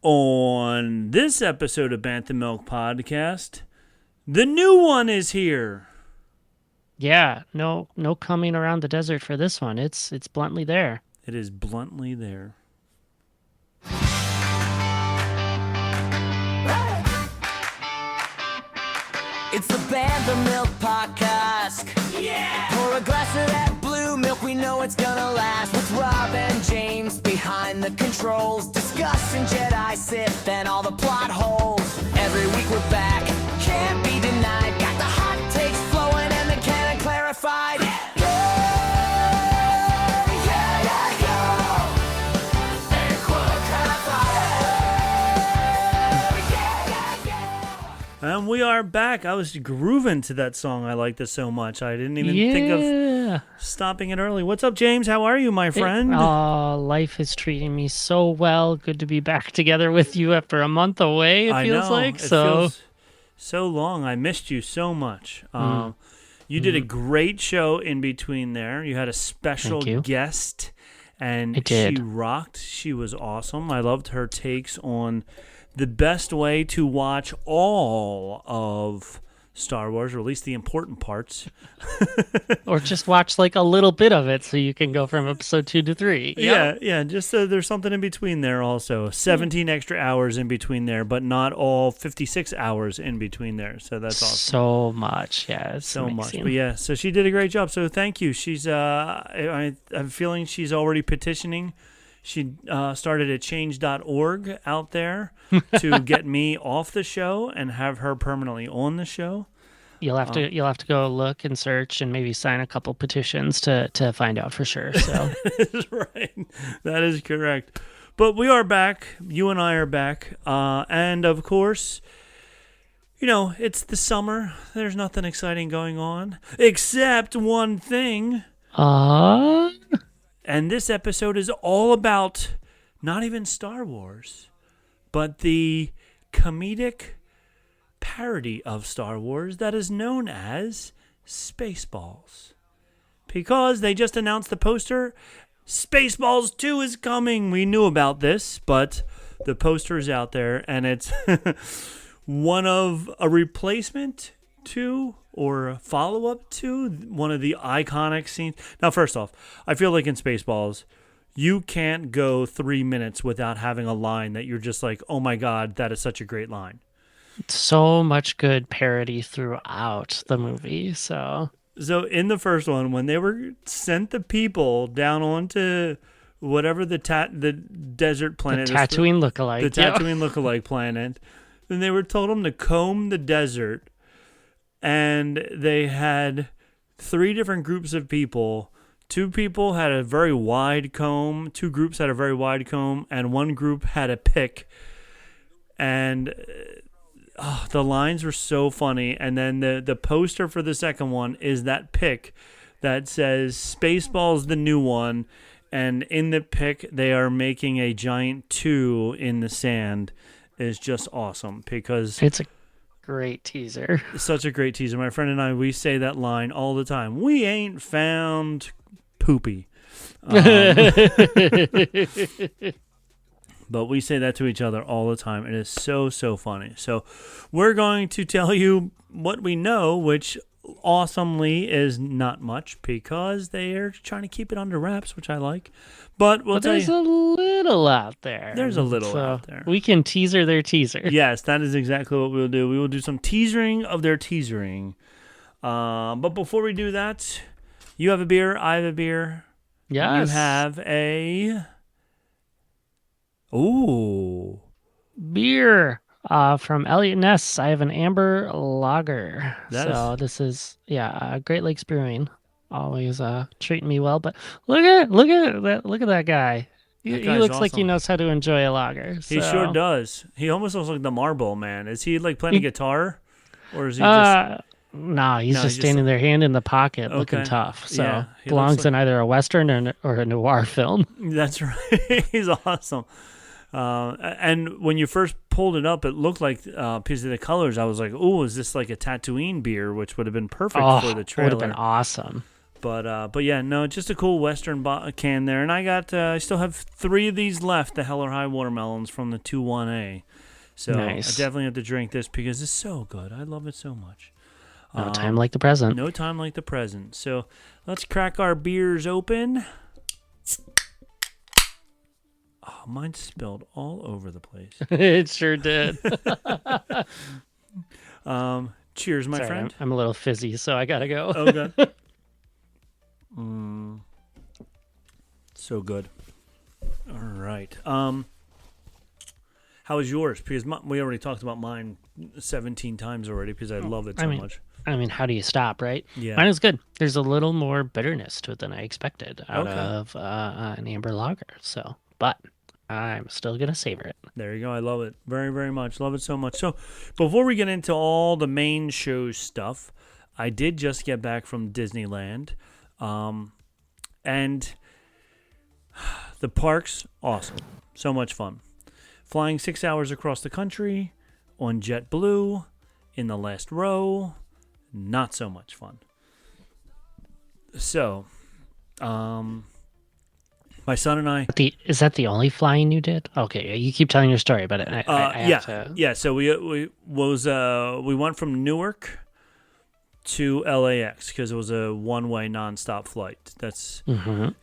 On this episode of Bantha Milk Podcast, the new one is here. Yeah, no coming around the desert for this one. It's bluntly there. It is bluntly there. It's the Bantha Milk Podcast. Yeah! Pour a glass of that blue milk, we know it's gonna last. With Rob and James behind the controls, discussing Jedi, Sith, and all the plot holes. Every week we're back, can't be denied. Got the hot takes flowing and the canon clarified. And we are back. I was grooving to that song. I liked it so much. I didn't even think of stopping it early. What's up, James? How are you, my friend? Life is treating me so well. Good to be back together with you after a month away, it feels like. It feels so long. I missed you so much. You did a great show in between there. You had a special guest, and she rocked. She was awesome. I loved her takes on the best way to watch all of Star Wars, or at least the important parts. Or just watch like a little bit of it so you can go from episode 2 to 3. Yep. Yeah, just so there's something in between there also. 17 extra hours in between there, but not all 56 hours in between there. So that's awesome. So much, yeah. It's so amazing. much. But yeah, so she did a great job. So thank you. She's I'm feeling she's already petitioning. She started at change.org out there to get me off the show and have her permanently on the show. You'll have to go look and search and maybe sign a couple petitions to find out for sure. So That is right. That is correct. But we are back. You and I are back. And of course, you know, it's the summer. There's nothing exciting going on except one thing. And this episode is all about not even Star Wars, but the comedic parody of Star Wars that is known as Spaceballs. Because they just announced the poster, Spaceballs 2 is coming. We knew about this, but the poster is out there, and it's one of a replacement to or a follow-up to one of the iconic scenes. Now, first off, I feel like in Spaceballs, you can't go 3 minutes without having a line that you're just like, oh my God, that is such a great line. So much good parody throughout the movie. So in the first one, when they were sent the people down onto whatever the desert planet, the Tatooine lookalike, the Tatooine lookalike planet, then they were told them to comb the desert. And they had 3 different groups of people. 2 people had a very wide comb. 2 groups had a very wide comb. And 1 group had a pick. And the lines were so funny. And then the poster for the second one is that pick that says Spaceballs the new one. And in the pick, they are making a giant 2 in the sand. Is just awesome because it's a great teaser. Such a great teaser. My friend and I, we say that line all the time. We ain't found poopy. But we say that to each other all the time. It is so, so funny. So we're going to tell you what we know, which awesomely is not much because they are trying to keep it under wraps, which I like. But there's a little out there. There's a little out there. We can teaser their teaser. Yes, that is exactly what we'll do. We will do some teasering of their teasering. But before we do that, you have a beer, I have a beer. Yes. You have a... beer from Elliot Ness. I have an amber lager. This is Great Lakes Brewing. Always treating me well, but look at that guy. He looks awesome. Like he knows how to enjoy a lager. So. He sure does. He almost looks like the Marble Man. Is he like playing guitar, or is he just? No, he's just standing there, hand in the pocket, looking tough. So belongs in either a western or a noir film. That's right. He's awesome. And when you first pulled it up, it looked like because of the colors. I was like, "Oh, is this like a Tatooine beer?" Which would have been perfect for the trailer. Would have been awesome. But yeah, no, just a cool Western can there. And I still have 3 of these left, the Hell or High watermelons from the 2-1A. So nice. I definitely have to drink this because it's so good. I love it so much. No time like the present. No time like the present. So let's crack our beers open. Oh, mine spilled all over the place. It sure did. Cheers, my friend. I'm a little fizzy, so I gotta go. Okay. So good. All right. How was yours? Because we already talked about mine 17 times already because I love it so much. I mean, how do you stop, right? Yeah. Mine was good. There's a little more bitterness to it than I expected out of an amber lager. So, but I'm still going to savor it. There you go. I love it very, very much. Love it so much. So before we get into all the main show stuff, I did just get back from Disneyland. And the park's awesome. So much fun. Flying 6 hours across the country on JetBlue in the last row. Not so much fun. So, my son and I... Is that the only flying you did? Okay, you keep telling your story, but I have to... Yeah, so we went from Newark to LAX because it was a one-way nonstop flight. That's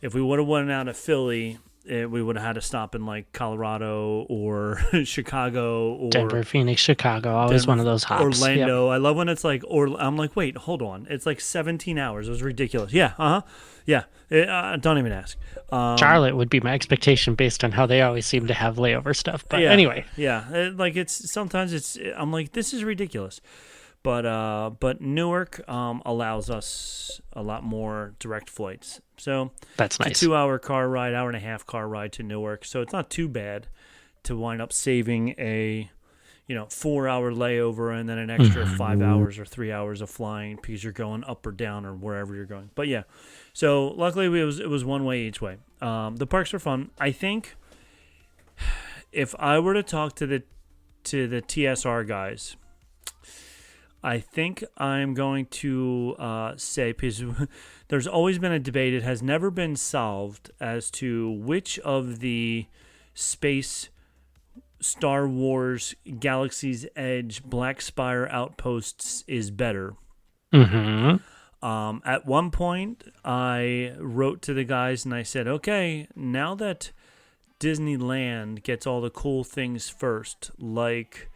if we would have went out of Philly, we would have had to stop in like Colorado or Chicago or Denver, Phoenix, Chicago. Always one of those hops. Orlando. Yep. I love when it's like, I'm like, wait, hold on. It's like 17 hours. It was ridiculous. Yeah. Yeah. Don't even ask. Charlotte would be my expectation based on how they always seem to have layover stuff. But anyway. Yeah. Sometimes I'm like, this is ridiculous. But Newark allows us a lot more direct flights. So that's nice. It's a 2-hour car ride, 1.5-hour car ride to Newark. So it's not too bad to wind up saving a 4-hour layover and then an extra 5 hours or 3 hours of flying because you're going up or down or wherever you're going. But yeah, so luckily it was one way each way. The parks are fun. I think if I were to talk to the TSR guys, I think I'm going to say, because there's always been a debate, it has never been solved as to which of the space Star Wars Galaxy's Edge Black Spire outposts is better. At one point, I wrote to the guys and I said, okay, now that Disneyland gets all the cool things first, like...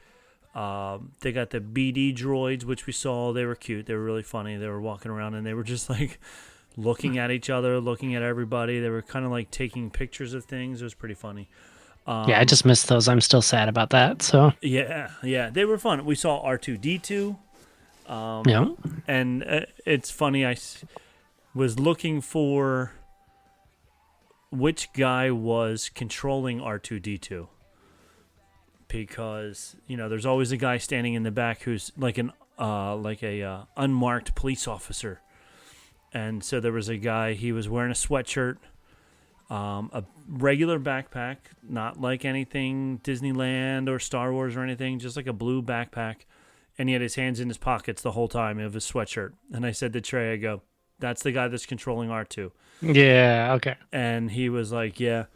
they got the BD droids, which we saw. They were cute. They were really funny. They were walking around and they were just like looking at each other, looking at everybody. They were kind of like taking pictures of things. It was pretty funny. Yeah, I just missed those. I'm still sad about that. So yeah, they were fun. We saw R2-D2. Yeah, and it's funny. I was looking for which guy was controlling R2-D2. Because there's always a guy standing in the back who's like a unmarked police officer, and so there was a guy. He was wearing a sweatshirt, a regular backpack, not like anything Disneyland or Star Wars or anything, just like a blue backpack, and he had his hands in his pockets the whole time of his sweatshirt. And I said to Trey, I go, "That's the guy that's controlling R2." Yeah. Okay. And he was like, "Yeah."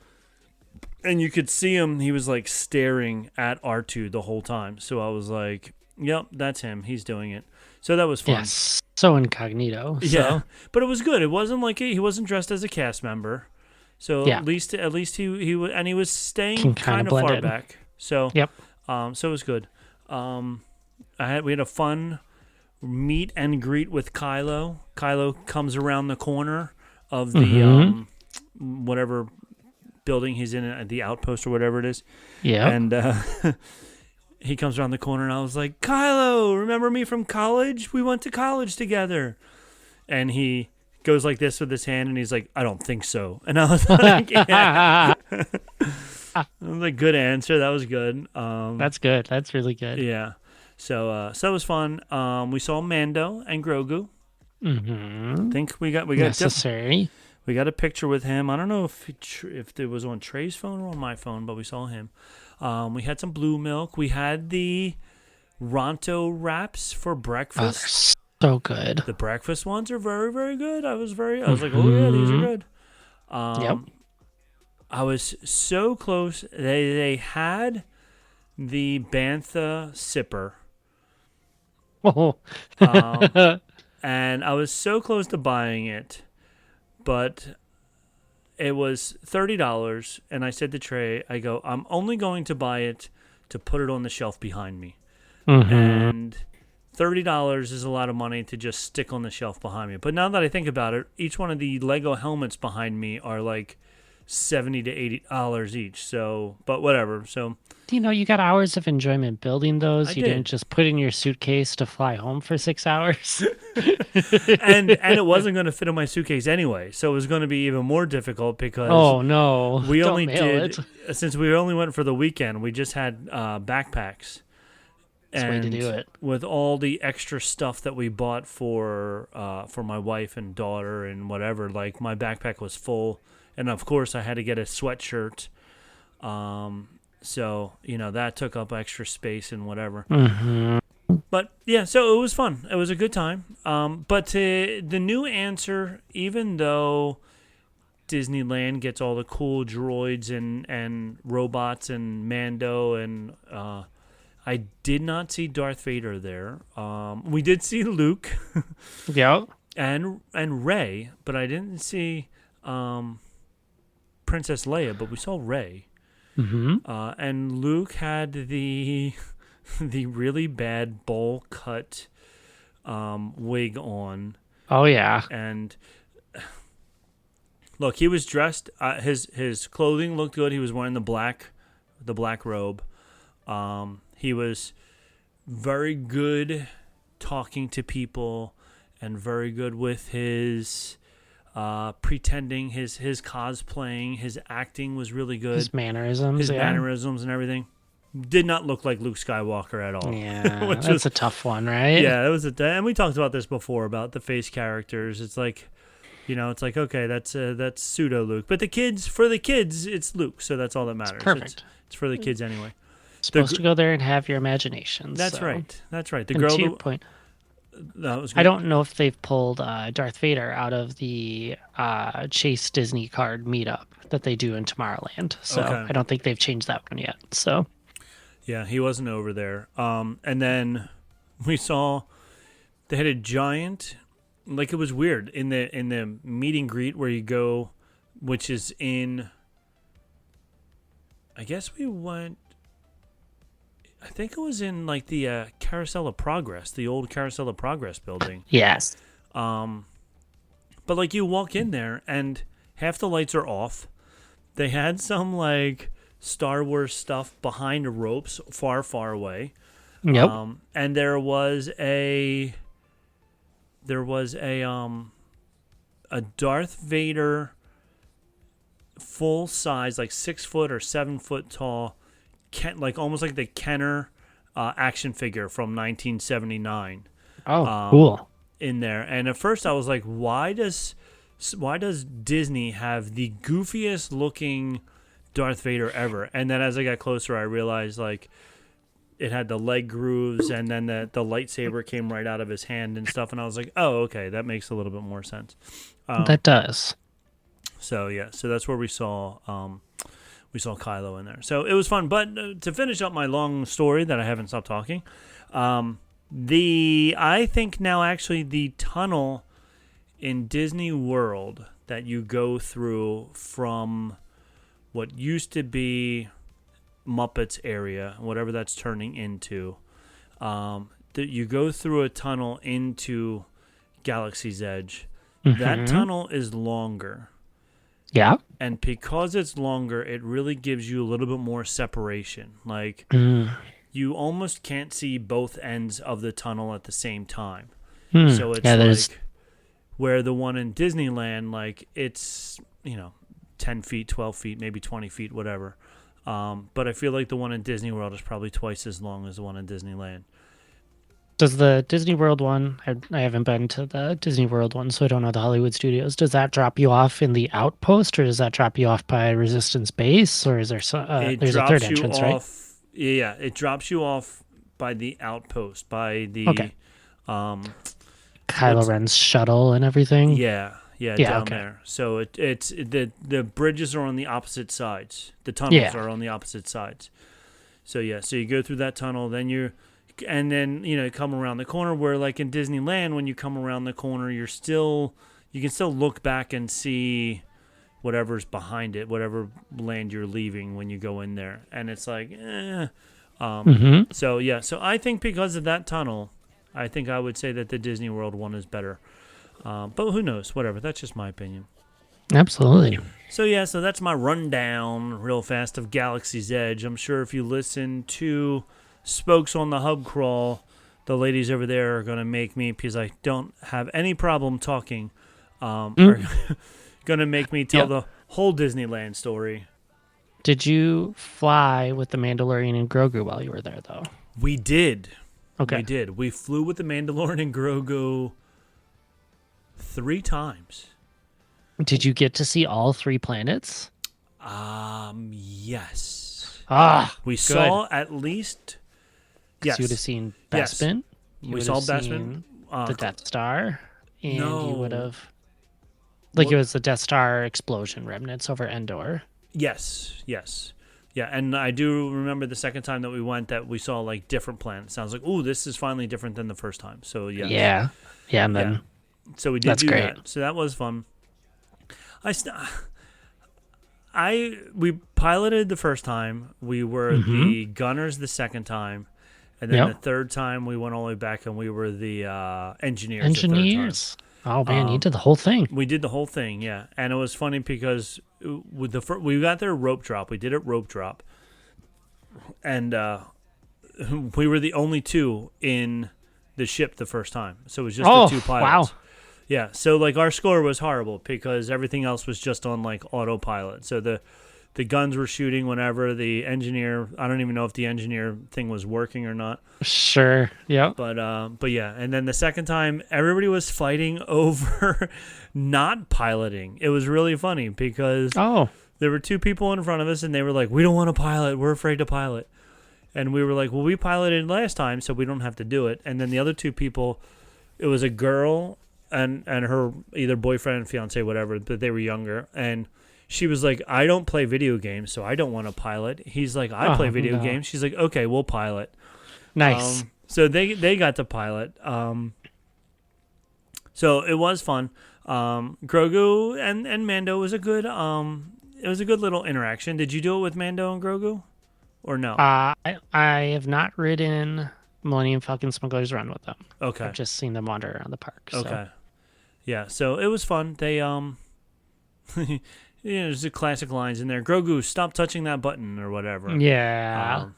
And you could see him, he was like staring at R2 the whole time. So I was like, yep, that's him. He's doing it. So that was fun. Yes, so incognito. Yeah, but it was good. It wasn't like he wasn't dressed as a cast member. So yeah. at least he was staying kind of far back. So yep. So it was good. We had a fun meet and greet with Kylo. Kylo comes around the corner of the whatever building he's in at the outpost or whatever it is. Yeah. And he comes around the corner and I was like, Kylo, remember me from college? We went to college together. And he goes like this with his hand and he's like, I don't think so. And I was like, yeah. That was a good answer. That was good. That's good. That's really good. Yeah. So that was fun. We saw Mando and Grogu. I think we got necessary. We got a picture with him. I don't know if it was on Trey's phone or on my phone, but we saw him. We had some blue milk. We had the Ronto wraps for breakfast. So good. The breakfast ones are very, very good. I was like, oh yeah, these are good. Yep. I was so close. They had the Bantha sipper. Oh. And I was so close to buying it, but it was $30. And I said to Trey, I go, I'm only going to buy it to put it on the shelf behind me. And $30 is a lot of money to just stick on the shelf behind me. But now that I think about it, each one of the Lego helmets behind me are like $70 to $80 each. So, but whatever. So, you got hours of enjoyment building those. I Didn't did. just put in your suitcase to fly home for 6 hours. and it wasn't going to fit in my suitcase anyway. So it was going to be even more difficult because Oh no! we Don't only mail did it. since we only went for the weekend. We just had backpacks. That's the way to do it. With all the extra stuff that we bought for my wife and daughter and whatever, like my backpack was full, and of course I had to get a sweatshirt. So that took up extra space and whatever. But yeah, so it was fun. It was a good time. But the new answer, even though Disneyland gets all the cool droids and robots and Mando and I did not see Darth Vader there. We did see Luke. Yep. And Rey, but I didn't see Princess Leia, but we saw Rey. And Luke had the really bad bowl cut wig on. Oh yeah. And look, he was dressed. His clothing looked good. He was wearing the black robe. He was very good talking to people and very good with his pretending, his cosplaying, his acting was really good. His mannerisms. His mannerisms and everything. Did not look like Luke Skywalker at all. Yeah, that's a tough one, right? Yeah, it was and we talked about this before about the face characters. It's like, it's like, okay, that's pseudo Luke, but for the kids, it's Luke, so that's all that matters. It's perfect. It's for the kids anyway. Supposed to go there and have your imaginations. That's so. right. That's right. The And girl. to your point, That was good. I don't know if they've pulled Darth Vader out of the Chase Disney card meetup that they do in Tomorrowland. So Okay. I don't think they've changed that one yet. So Yeah, he wasn't over there. And then we saw they had a giant, like it was weird in the meet and greet where you go, which is in. I guess we went. I think it was in like the Carousel of Progress, the old Carousel of Progress building. yes, But like you walk in there and half the lights are off. They had some like Star Wars stuff behind ropes far, far away. Yep. And there was a Darth Vader full size, like 6 foot or 7 foot tall, like almost like the Kenner action figure from 1979. Oh, cool. In there. And at first I was like, why does Disney have the goofiest looking Darth Vader ever? And then as I got closer, I realized like it had the leg grooves and then the lightsaber came right out of his hand and stuff. And I was like, oh, okay, that makes a little bit more sense. That does. So yeah, so that's where we saw Kylo in there. So it was fun. But to finish up my long story that I haven't stopped talking, I think now actually the tunnel in Disney World that you go through from what used to be Muppets area, whatever that's turning into, that you go through a tunnel into Galaxy's Edge. That tunnel is longer. Yeah. And because it's longer, it really gives you a little bit more separation. Like, you almost can't see both ends of the tunnel at the same time. So it's like where the one in Disneyland, like, it's, 10 feet, 12 feet, maybe 20 feet, whatever. But I feel like the one in Disney World is probably twice as long as the one in Disneyland. Does the Disney World one, I haven't been to the Disney World one, so I don't know the Hollywood Studios. Does that drop you off in the outpost, or does that drop you off by Resistance Base, or is there there's a third entrance, right? Yeah, it drops you off by the outpost, by the, Okay. Kylo Ren's shuttle and everything. Yeah, down there. So it's the bridges are on the opposite sides. The tunnels are on the opposite sides. So so you go through that tunnel, then you come around the corner where, like in Disneyland, when you come around the corner, you can still look back and see whatever's behind it, whatever land you're leaving when you go in there, and it's like, So I think because of that tunnel, I think I would say that the Disney World one is better. But who knows? Whatever. That's just my opinion. Absolutely. So that's my rundown real fast of Galaxy's Edge. I'm sure if you listen to Spokes on the Hub Crawl, the ladies over there are going to make me, because I don't have any problem talking, are going to make me tell the whole Disneyland story. Did you fly with the Mandalorian and Grogu while you were there, though? We did. Okay. We did. We flew with the Mandalorian and Grogu 3 times. Did you get to see all 3 planets? Yes. We saw at least. Yes. You would have seen Bespin. Yes. We saw Bespin. The Death Star. And no. you would have. It was the Death Star explosion remnants over Endor. Yes. Yeah, and I do remember the second time that we went that we saw like different planets. Sounds like, ooh, this is finally different than the first time. So yes. Yeah, and then so we did that's do great. that. So that was fun. We piloted the first time. We were the gunners the second time, and then the third time we went all the way back and we were the engineers. Engineers. Oh man, you did the whole thing. We did the whole thing, yeah. And it was funny because with we got there rope drop. We did it rope drop, and we were the only 2 in the ship the first time. So it was just the 2 pilots. Wow. Yeah. So like our score was horrible because everything else was just on like autopilot. So the guns were shooting whenever the engineer. I don't even know if the engineer thing was working or not. Sure. Yeah. But yeah, and then the second time, everybody was fighting over not piloting. It was really funny because there were 2 people in front of us, and they were like, "We don't want to pilot. We're afraid to pilot." And we were like, "Well, we piloted last time, so we don't have to do it." And then the other 2 people, it was a girl and her either boyfriend, fiance, whatever, but they were younger, and she was like, "I don't play video games, so I don't want to pilot." He's like, "I play video games." She's like, "Okay, we'll pilot." Nice. So they got to pilot. So it was fun. Grogu and Mando was a good it was a good little interaction. Did you do it with Mando and Grogu, or no? I have not ridden Millennium Falcon Smuggler's Run with them. Okay. I've just seen them wander around the park. So. Okay. Yeah. So it was fun. They there's the classic lines in there. Grogu, stop touching that button or whatever. Yeah.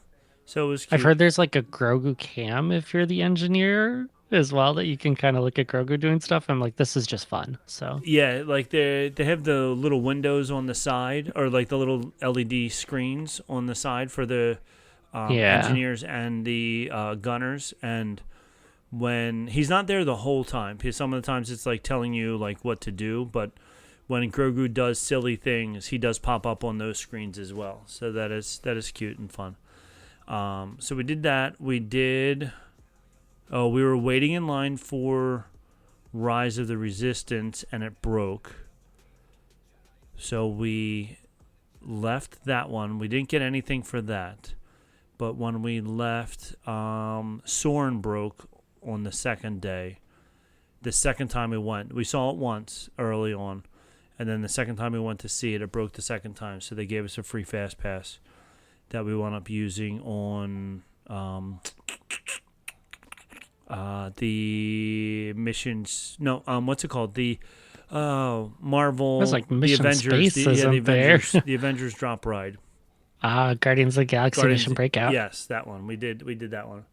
So it was cute. I've heard there's like a Grogu cam if you're the engineer as well, that you can kind of look at Grogu doing stuff. I'm like, this is just fun. So yeah, like they have the little windows on the side, or like the little LED screens on the side for the engineers and the gunners. And when he's not there the whole time, because some of the times it's like telling you like what to do, but when Grogu does silly things, he does pop up on those screens as well. So that is cute and fun. So we did that. We were waiting in line for Rise of the Resistance, and it broke. So we left that one. We didn't get anything for that. But when we left, Soren broke on the second day. The second time we went, we saw it once early on. And then the second time we went to see it, it broke the second time. So they gave us a free fast pass that we wound up using on the missions. No, what's it called? The Marvel. It's like the Avengers. The Avengers drop ride. Guardians of the Galaxy Mission Breakout. Yes, that one. We did that one.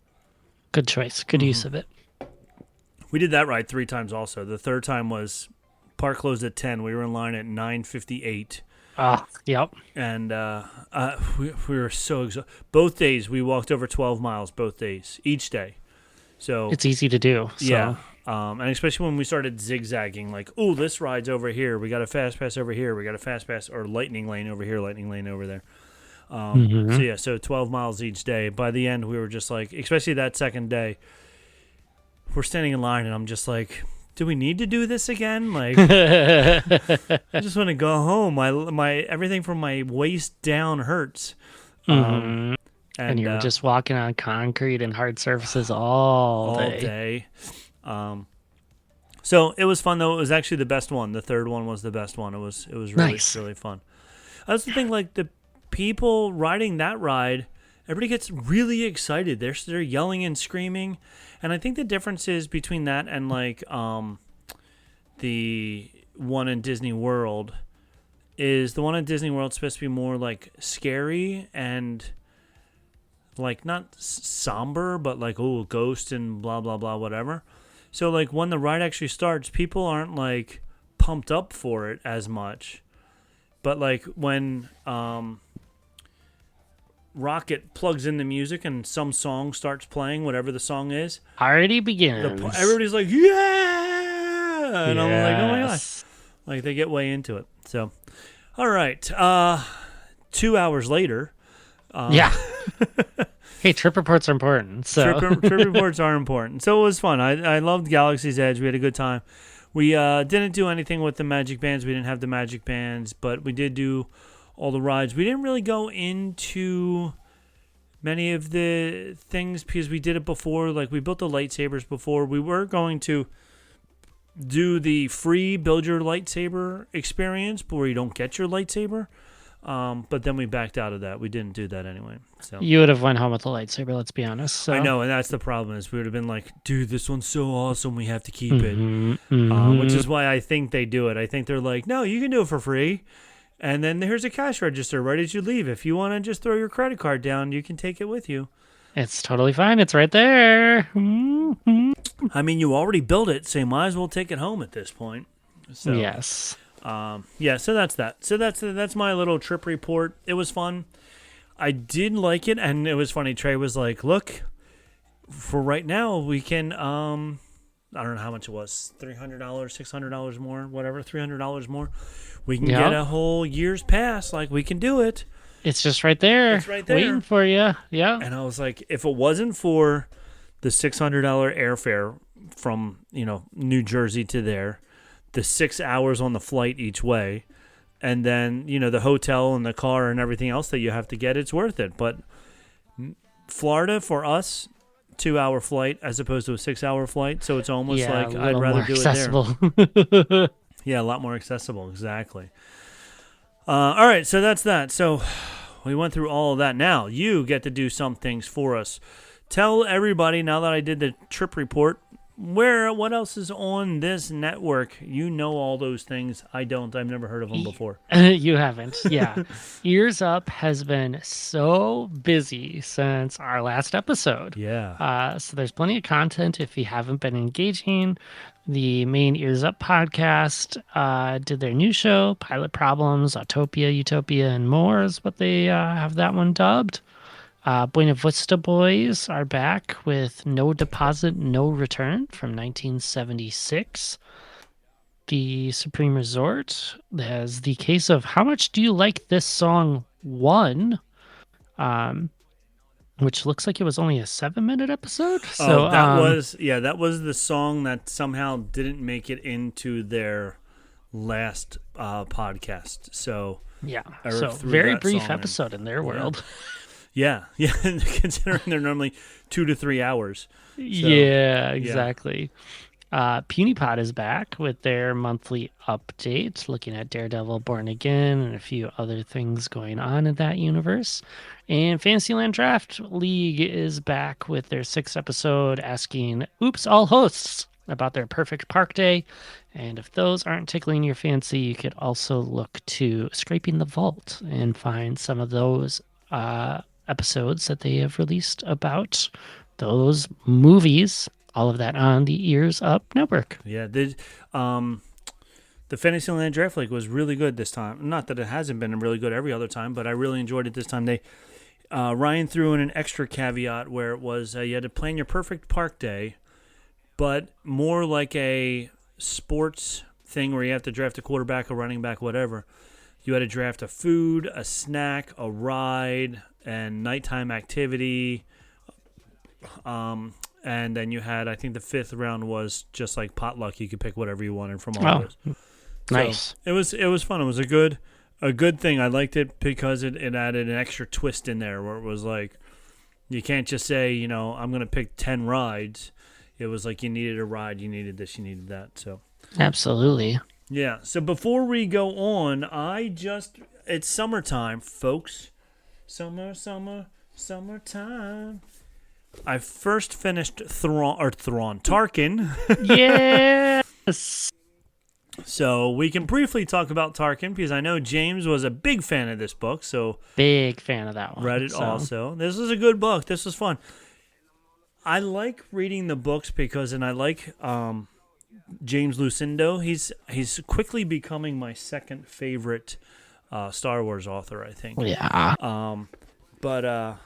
Good choice. Good use of it. We did that ride 3 times also. The third time was park closed at 10. We were in line at 9:58. Yep. And we were so exhausted. Both days we walked over 12 miles. Both days, each day. So it's easy to do. So. Yeah. And especially when we started zigzagging, like, oh, this ride's over here. We got a fast pass over here. We got a fast pass or lightning lane over here. Lightning lane over there. So 12 miles each day. By the end, we were just like, especially that second day, we're standing in line, and I'm just like, do we need to do this again? Like, I just want to go home. My everything from my waist down hurts. And you were just walking on concrete and hard surfaces all day. So it was fun, though. It was actually the best one. The third one was the best one. It was really, nice. really fun. That's the thing, like, the people riding that ride, everybody gets really excited. They're yelling and screaming. And I think the difference is between that and, like, the one in Disney World is the one in Disney World supposed to be more, like, scary and, like, not somber, but, like, ghost and blah, blah, blah, whatever. So, like, when the ride actually starts, people aren't, like, pumped up for it as much. But, like, when Rocket plugs in the music and some song starts playing, whatever the song is. Already begins. Everybody's like, yeah! And I'm like, oh, my gosh. Like, they get way into it. So, all right. 2 hours later. Yeah. Hey, trip reports are important. So trip reports are important. So it was fun. I loved Galaxy's Edge. We had a good time. We didn't do anything with the magic bands. We didn't have the magic bands, but we did do all the rides. We didn't really go into many of the things because we did it before. Like, we built the lightsabers before. We were going to do the free build your lightsaber experience, but where you don't get your lightsaber. But then we backed out of that. We didn't do that anyway. So you would have went home with the lightsaber, let's be honest. So. I know, and that's the problem is we would have been like, dude, this one's so awesome, we have to keep it. Which is why I think they do it. I think they're like, no, you can do it for free. And then here's a cash register right as you leave. If you want to just throw your credit card down, you can take it with you. It's totally fine. It's right there. I mean, you already built it, so you might as well take it home at this point. So, yes. So that's that. So that's my little trip report. It was fun. I did like it, and it was funny. Trey was like, look, for right now, we can, I don't know how much it was, $300, $600 more, whatever, $300 more. We can get a whole year's pass. Like, we can do it. It's just right there. It's right there. Waiting for you. Yeah. And I was like, if it wasn't for the $600 airfare from, New Jersey to there, the 6 hours on the flight each way, and then, the hotel and the car and everything else that you have to get, it's worth it. But Florida, for us, 2-hour flight as opposed to a 6-hour flight. So it's almost like I'd rather do it there. Yeah, a lot more accessible. Exactly. All right. So that's that. So we went through all of that. Now you get to do some things for us. Tell everybody, now that I did the trip report, what else is on this network? You know all those things. I don't. I've never heard of them before. You haven't. Yeah. Ears Up has been so busy since our last episode. Yeah. So there's plenty of content if you haven't been engaging. The main Ears Up podcast did their new show, Pilot Problems, Autopia, Utopia, and more is what they have that one dubbed. Buena Vista Boys are back with No Deposit, No Return from 1976. The Supreme Resort has the case of How Much Do You Like This Song 1, which looks like it was only a 7-minute episode. So that was the song that somehow didn't make it into their last podcast. So yeah, so very brief episode in their world. Yeah, considering they're normally 2 to 3 hours. So, yeah, exactly. PewniePod is back with their monthly update, looking at Daredevil, Born Again, and a few other things going on in that universe. And Fantasyland Draft League is back with their 6th episode, asking all hosts about their perfect park day. And if those aren't tickling your fancy, you could also look to Scraping the Vault and find some of those episodes that they have released about those movies. All of that on the Ears Up network. Yeah, the Fantasyland Draft League was really good this time. Not that it hasn't been really good every other time, but I really enjoyed it this time. They Ryan threw in an extra caveat where it was you had to plan your perfect park day, but more like a sports thing where you have to draft a quarterback, a running back, whatever. You had to draft a food, a snack, a ride, and nighttime activity. and then you had, I think the 5th round was just like potluck. You could pick whatever you wanted from all of those. Nice. So it was fun. It was a good thing. I liked it because it added an extra twist in there where it was like, you can't just say, you know, I'm going to pick 10 rides. It was like you needed a ride, you needed this, you needed that. So Absolutely. yeah. So before we go on, it's summertime, folks. Summertime. I first finished Tarkin. Yes. So we can briefly talk about Tarkin because I know James was a big fan of this book. So big fan of that one. Read it also. This was a good book. This was fun. I like reading the books because, and I like James Lucindo. He's quickly becoming my second favorite Star Wars author, I think. Yeah. But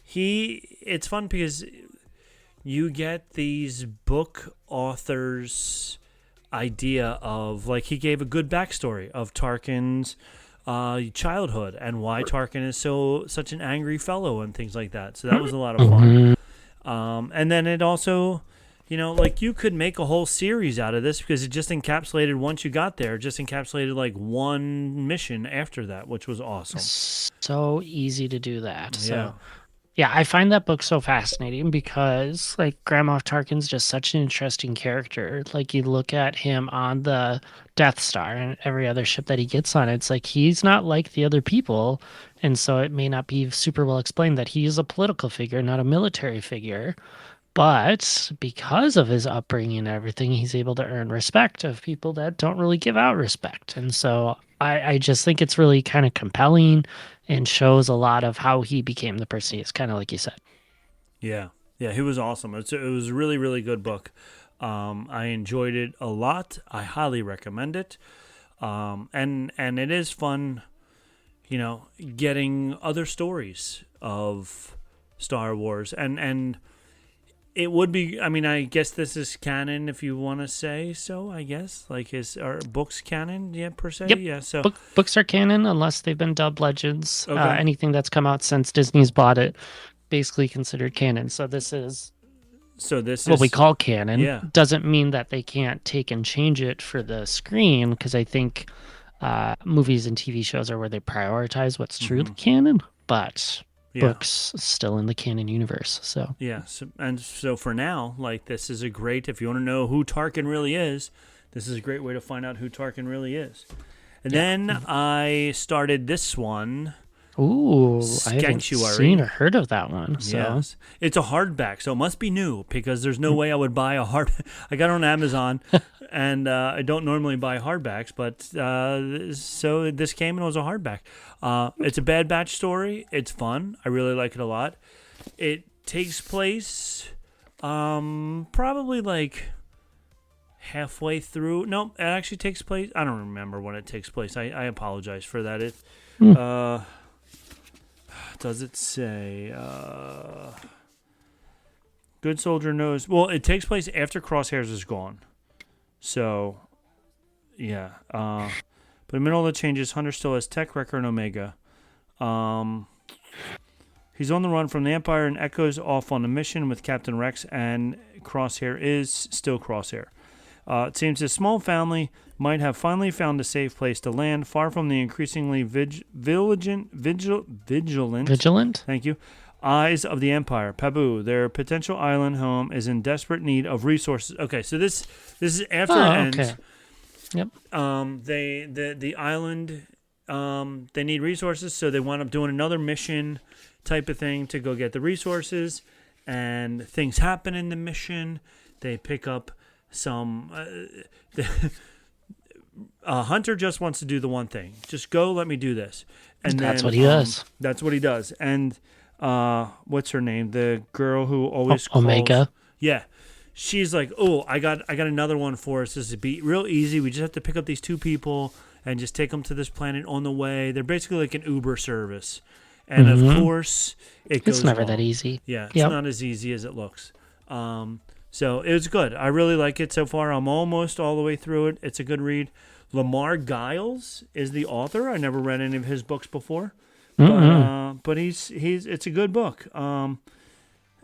it's fun because you get these book authors' idea of, like, he gave a good backstory of Tarkin's childhood and why Tarkin is such an angry fellow and things like that. So that was a lot of fun. And then it also, you know, like, you could make a whole series out of this because it just encapsulated, once you got there, just encapsulated like one mission after that, which was awesome. So easy to do that. Yeah. So yeah, I find that book so fascinating because, like, Grand Moff Tarkin's just such an interesting character. Like, you look at him on the Death Star and every other ship that he gets on, it's like he's not like the other people, and so it may not be super well explained that he is a political figure, not a military figure. But because of his upbringing and everything, he's able to earn respect of people that don't really give out respect. And so I just think it's really kind of compelling and shows a lot of how he became the person he is, kind of like you said. Yeah, he was awesome. It was a really, really good book. I enjoyed it a lot. I highly recommend it. And it is fun, you know, getting other stories of Star Wars. And it would be, I mean, I guess this is canon if you want to say so, I guess. Like, are books canon, per se? Yep. Yeah, so books are canon unless they've been dubbed Legends. Okay. Anything that's come out since Disney's bought it, basically considered canon. So this is what we call canon. Yeah. Doesn't mean that they can't take and change it for the screen, because I think movies and TV shows are where they prioritize what's truly canon, but books still in the canon universe. So yeah, so for now, like, this is a great, if you want to know who Tarkin really is, this is a great way to find out who Tarkin really is. And then I started this one. Ooh, I haven't Sanctuary. seen or heard of that one. So. Yes. It's a hardback, so it must be new because there's no way I would buy a hard. I got it on Amazon, and I don't normally buy hardbacks, but so this came and it was a hardback. It's a Bad Batch story. It's fun. I really like it a lot. It takes place probably like halfway through. No, it actually takes place. I don't remember when it takes place. I apologize for that. Does it say? Good Soldier knows. Well, it takes place after Crosshairs is gone. So, yeah. But in the middle of the changes, Hunter still has Tech, Wrecker, and Omega. He's on the run from the Empire, and Echo's off on a mission with Captain Rex, and Crosshair is still Crosshair. It seems his small family might have finally found a safe place to land, far from the increasingly vigilant. Thank you. Eyes of the Empire. Pabu, their potential island home, is in desperate need of resources. Okay, so this is after it ends. Okay. Yep. The island, they need resources, so they wind up doing another mission type of thing to go get the resources, and things happen in the mission. They pick up some. Hunter just wants to do the one thing. Just go, let me do this. And that's then, what he does. That's what he does. And what's her name? The girl who always Omega. Yeah. She's like, oh, I got another one for us. This is real easy. We just have to pick up these two people and just take them to this planet on the way. They're basically like an Uber service. And of course, it's never wrong. That easy. Yeah, it's not as easy as it looks. So it was good. I really like it so far. I'm almost all the way through it. It's a good read. Lamar Giles is the author. I never read any of his books before, but it's a good book.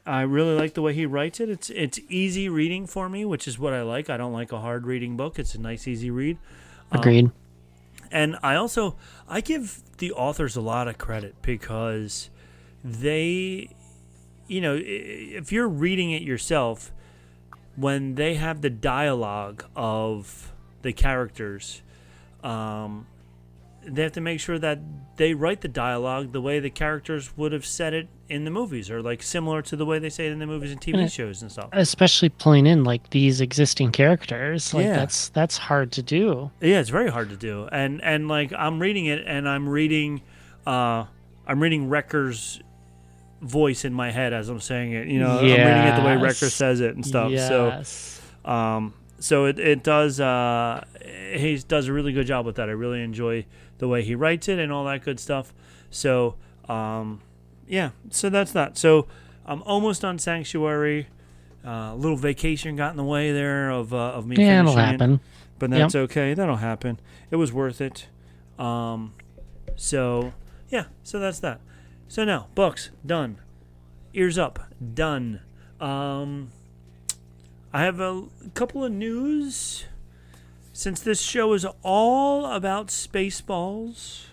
I really like the way he writes it. It's easy reading for me, which is what I like. I don't like a hard reading book. It's a nice, easy read. Agreed. And I give the authors a lot of credit because they, if you're reading it yourself, when they have the dialogue of the characters, they have to make sure that they write the dialogue the way the characters would have said it in the movies, or like similar to the way they say it in the movies and TV shows and stuff. Especially pulling in like these existing characters, like Yeah. that's hard to do. Yeah, it's very hard to do. And like I'm reading it and I'm reading Wrecker's voice in my head as I'm saying it. I'm reading it the way Wrecker says it and stuff. Yes. So it does he does a really good job with that. I really enjoy the way he writes it and all that good stuff. So so that's that. So I'm almost on Sanctuary. A little vacation got in the way there of me finishing it'll happen. But that's okay. That'll happen. It was worth it. So that's that. So now, books, done. Ears up, done. I have a couple of news. Since this show is all about Spaceballs,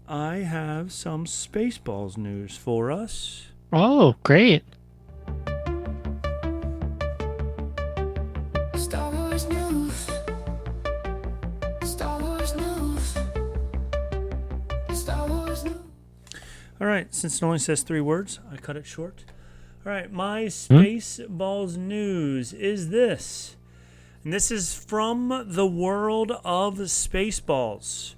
I have some Spaceballs news for us. Oh, great. Star Wars news. Star Wars news. Star Wars news. All right, since it only says 3 words, I cut it short. All right, my Spaceballs news is this. And this is from the world of Spaceballs.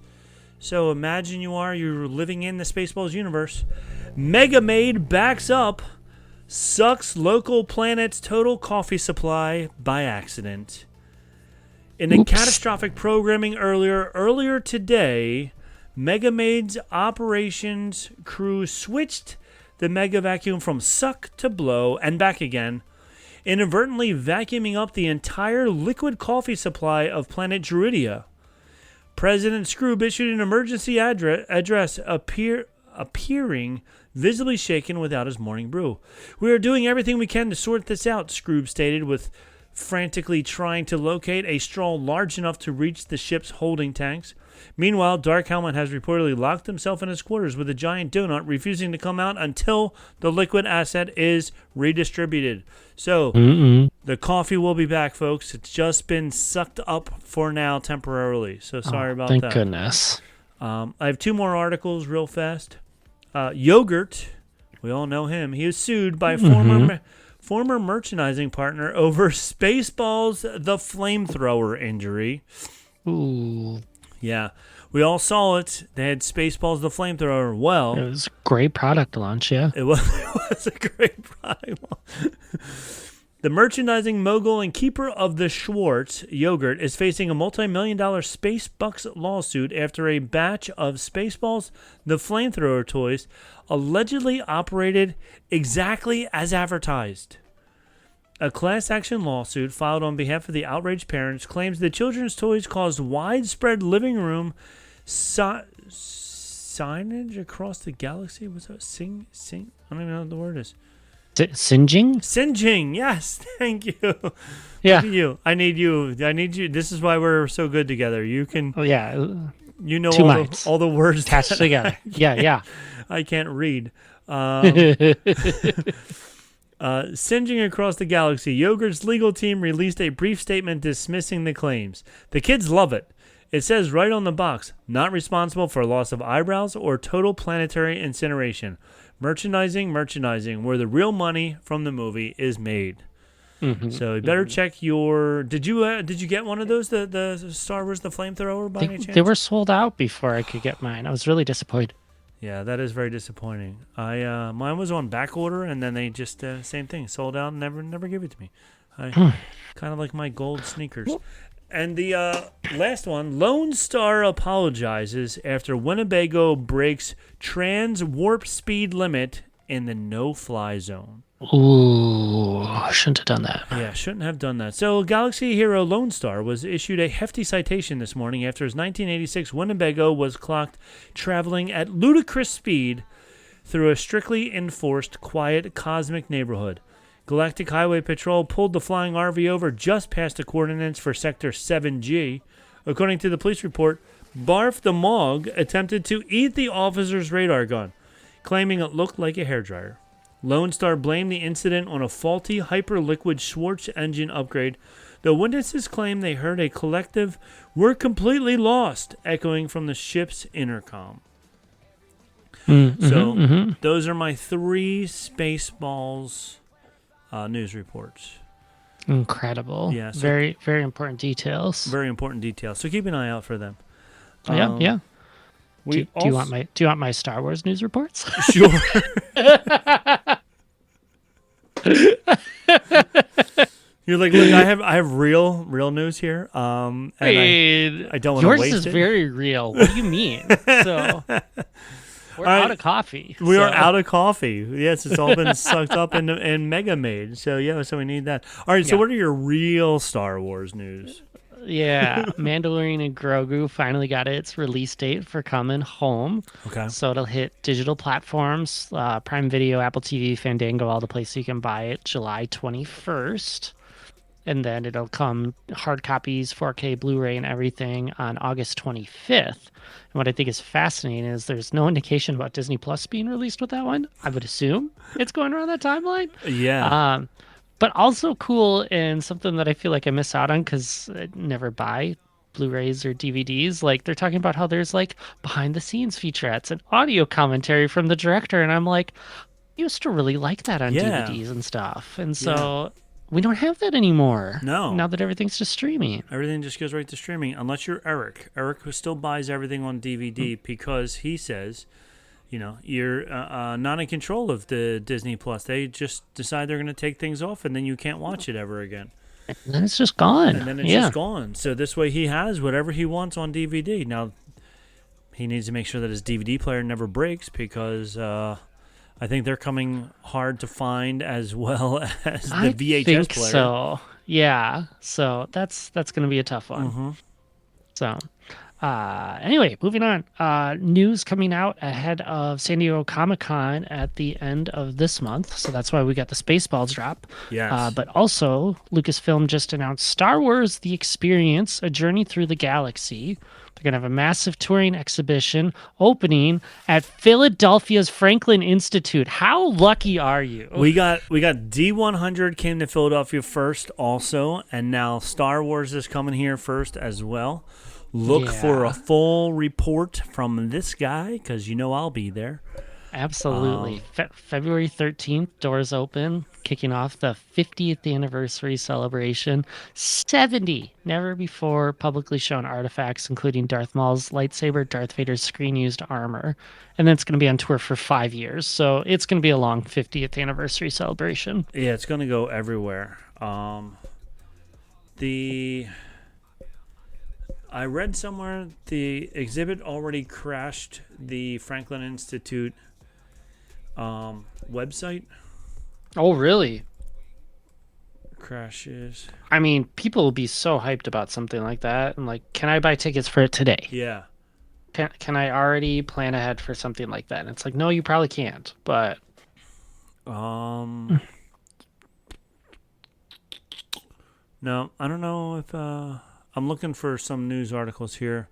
So imagine you're living in the Spaceballs universe. Mega Maid backs up, sucks local planet's total coffee supply by accident. In a catastrophic programming earlier today, Mega Maid's operations crew switched the Mega Vacuum from suck to blow and back again, inadvertently vacuuming up the entire liquid coffee supply of planet Druidia. President Scroob issued an emergency address appearing visibly shaken without his morning brew. "We are doing everything we can to sort this out," Scroob stated, with frantically trying to locate a straw large enough to reach the ship's holding tanks. Meanwhile, Dark Helmet has reportedly locked himself in his quarters with a giant donut, refusing to come out until the liquid asset is redistributed. So, the coffee will be back, folks. It's just been sucked up for now temporarily. So, sorry about that. Thank goodness. I have 2 more articles real fast. Yogurt, we all know him. He is sued by former merchandising partner over Spaceballs the Flamethrower injury. Ooh. Yeah, we all saw it. They had Spaceballs the Flamethrower. Well, It was a great product launch, yeah. it was a great product. The merchandising mogul and keeper of the Schwartz yogurt is facing a multi-million-dollar Space Bucks lawsuit after a batch of Spaceballs the Flamethrower toys allegedly operated exactly as advertised. A class action lawsuit filed on behalf of the outraged parents claims the children's toys caused widespread living room signage across the galaxy. What's that? I don't even know what the word is. Singeing? Singeing. Yes, thank you. Yeah. Look at you. I need you. This is why we're so good together. You can. Oh, yeah. You know Two all minds. all the words Attached together. Yeah. I can't read. Singeing across the galaxy, Yogurt's legal team released a brief statement dismissing the claims. The kids love it. It says right on the box, not responsible for loss of eyebrows or total planetary incineration. Merchandising, where the real money from the movie is made. So you better check your. Did you get one of those? The Star Wars the Flamethrower by any chance? They were sold out before I could get mine. I was really disappointed. Yeah, that is very disappointing. Mine was on back order, and then they just same thing, sold out, and never give it to me. Kind of like my gold sneakers. And the last one, Lone Star apologizes after Winnebago breaks trans warp speed limit in the no-fly zone. Ooh, shouldn't have done that. Yeah, shouldn't have done that. So Galaxy hero Lone Star was issued a hefty citation this morning after his 1986 Winnebago was clocked traveling at ludicrous speed through a strictly enforced, quiet, cosmic neighborhood. Galactic Highway Patrol pulled the flying RV over just past the coordinates for Sector 7G. According to the police report, Barf the Mog attempted to eat the officer's radar gun, claiming it looked like a hairdryer. Lone Star blamed the incident on a faulty hyperliquid Schwartz engine upgrade, though witnesses claim they heard a collective, "We're completely lost," echoing from the ship's intercom. Those are my 3 Spaceballs news reports. Incredible. Yeah, so very, very important details. Very important details. So keep an eye out for them. Yeah. Do you want my Star Wars news reports? Sure. You're like, look, I have real news here. And I don't want to waste it. Yours is very real. What do you mean? So we're out of coffee. We are out of coffee. Yes, it's all been sucked up in Mega Made. So we need that. All right. So what are your real Star Wars news? Yeah, Mandalorian and Grogu finally got its release date for coming home. Okay. So it'll hit digital platforms, Prime Video, Apple TV, Fandango, all the places you can buy it, July 21st. And then it'll come hard copies, 4K, Blu-ray, and everything on August 25th. And what I think is fascinating is there's no indication about Disney Plus being released with that one. I would assume it's going around that timeline. Yeah. But also cool, and something that I feel like I miss out on because I never buy Blu-rays or DVDs. Like, they're talking about how there's like behind-the-scenes featurettes and audio commentary from the director, and I'm like, I used to really like that on DVDs and stuff. And so we don't have that anymore. No. Now that everything's just streaming. Everything just goes right to streaming, unless you're Eric. Eric who still buys everything on DVD because he says, you're not in control of the Disney Plus. They just decide they're going to take things off, and then you can't watch it ever again. And then it's just gone. And then it's just gone. So this way he has whatever he wants on DVD. Now, he needs to make sure that his DVD player never breaks because I think they're coming hard to find as well as the VHS player. So, yeah. So that's going to be a tough one. Mm-hmm. So... anyway, moving on. News coming out ahead of San Diego Comic-Con at the end of this month. So that's why we got the Spaceballs drop. Yes. But also, Lucasfilm just announced Star Wars The Experience, A Journey Through the Galaxy. They're going to have a massive touring exhibition opening at Philadelphia's Franklin Institute. How lucky are you? We got D100 came to Philadelphia first also, and now Star Wars is coming here first as well. Look for a full report from this guy because I'll be there. Absolutely. February 13th, doors open, kicking off the 50th anniversary celebration. 70 never before publicly shown artifacts, including Darth Maul's lightsaber, Darth Vader's screen-used armor. And then it's going to be on tour for 5 years. So it's going to be a long 50th anniversary celebration. Yeah, it's going to go everywhere. I read somewhere the exhibit already crashed the Franklin Institute website. Oh, really? Crashes. I mean, people will be so hyped about something like that. And like, can I buy tickets for it today? Yeah. Can I already plan ahead for something like that? And it's like, no, you probably can't. But no, I don't know if I'm looking for some news articles here.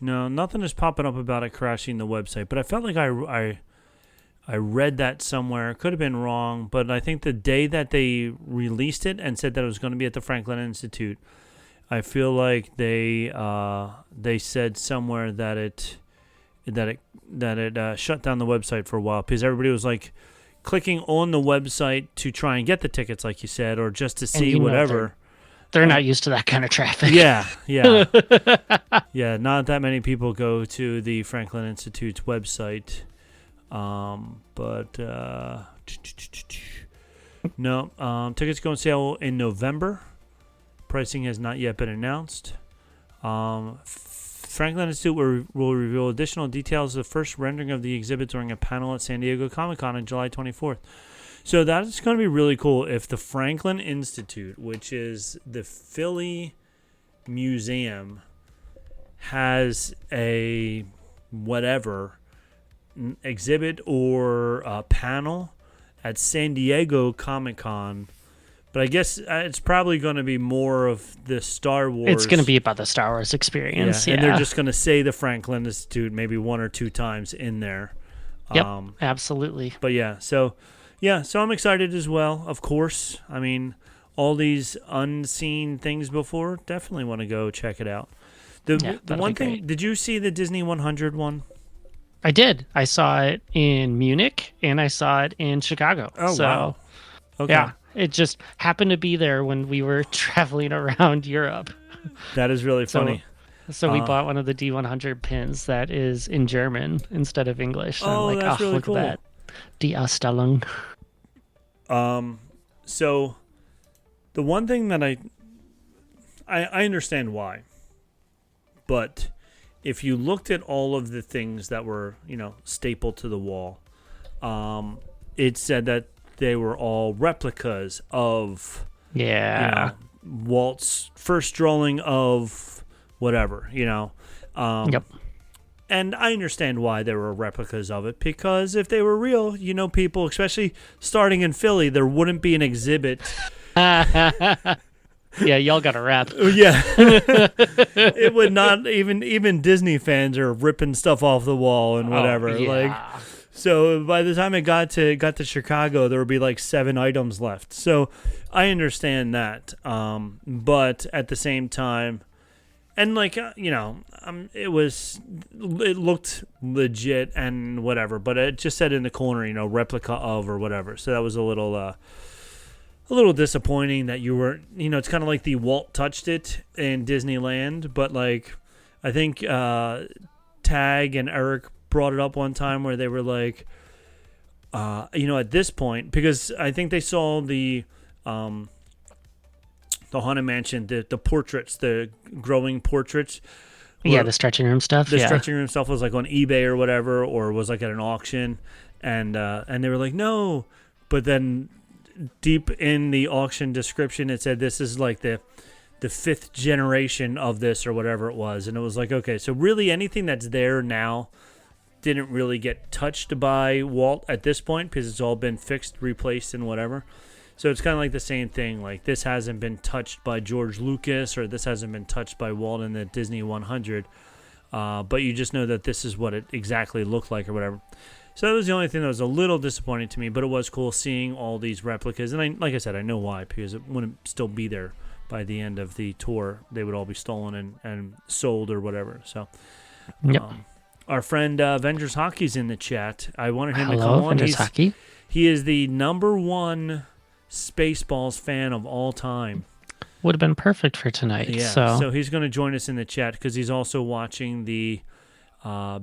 No, nothing is popping up about it crashing the website, but I felt like I read that somewhere. Could have been wrong, but I think the day that they released it and said that it was going to be at the Franklin Institute, I feel like they said somewhere that it shut down the website for a while because everybody was like clicking on the website to try and get the tickets, like you said, or just to see whatever. They're not used to that kind of traffic. Yeah. Yeah, not that many people go to the Franklin Institute's website. No, tickets go on sale in November. Pricing has not yet been announced. Franklin Institute will reveal additional details of the first rendering of the exhibit during a panel at San Diego Comic-Con on July 24th. So that's going to be really cool if the Franklin Institute, which is the Philly museum, has a whatever exhibit or panel at San Diego Comic-Con. But I guess it's probably going to be more of the Star Wars. It's going to be about the Star Wars experience. Yeah. And they're just going to say the Franklin Institute maybe 1 or 2 times in there. Yep, absolutely. But so I'm excited as well, of course. I mean, all these unseen things before, definitely want to go check it out. The one thing, did you see the Disney 100 one? I did. I saw it in Munich, and I saw it in Chicago. Oh, wow. Okay. Yeah, it just happened to be there when we were traveling around Europe. That is really funny. So we bought one of the D100 pins that is in German instead of English. And I'm like, that's really look cool. at that. Die Ausstellung. So the one thing that I understand why, but if you looked at all of the things that were, stapled to the wall, it said that they were all replicas of, Walt's first drawing of whatever, Yep. And I understand why there were replicas of it, because if they were real, people, especially starting in Philly, there wouldn't be an exhibit. Yeah, y'all got a wrap. Yeah. It would not, even Disney fans are ripping stuff off the wall and whatever. So by the time it got to Chicago, there would be like 7 items left. So I understand that. But at the same time, and it looked legit and whatever, but it just said in the corner, replica of or whatever. So that was a little disappointing that you were, it's kind of like the Walt touched it in Disneyland, but like I think Tag and Eric brought it up one time where they were like, at this point, because I think they saw the Haunted Mansion, the portraits, the growing portraits. The stretching room stuff. The stretching room stuff was like on eBay or whatever, or was like at an auction, and they were like, no, but then deep in the auction description, it said this is like the 5th generation of this or whatever it was, and it was like, okay, so really anything that's there now didn't really get touched by Walt at this point because it's all been fixed, replaced, and whatever. So it's kind of like the same thing. Like this hasn't been touched by George Lucas, or this hasn't been touched by Walt in the Disney 100. But you just know that this is what it exactly looked like or whatever. So that was the only thing that was a little disappointing to me. But it was cool seeing all these replicas. And like I said, I know why, because it wouldn't still be there by the end of the tour. They would all be stolen and sold or whatever. So yep. Our friend Avengers Hockey's in the chat. I wanted him to come on. Avengers Hockey. He is the #1 Spaceballs fan of all time. Would have been perfect for tonight. Yeah, so he's going to join us in the chat because he's also watching the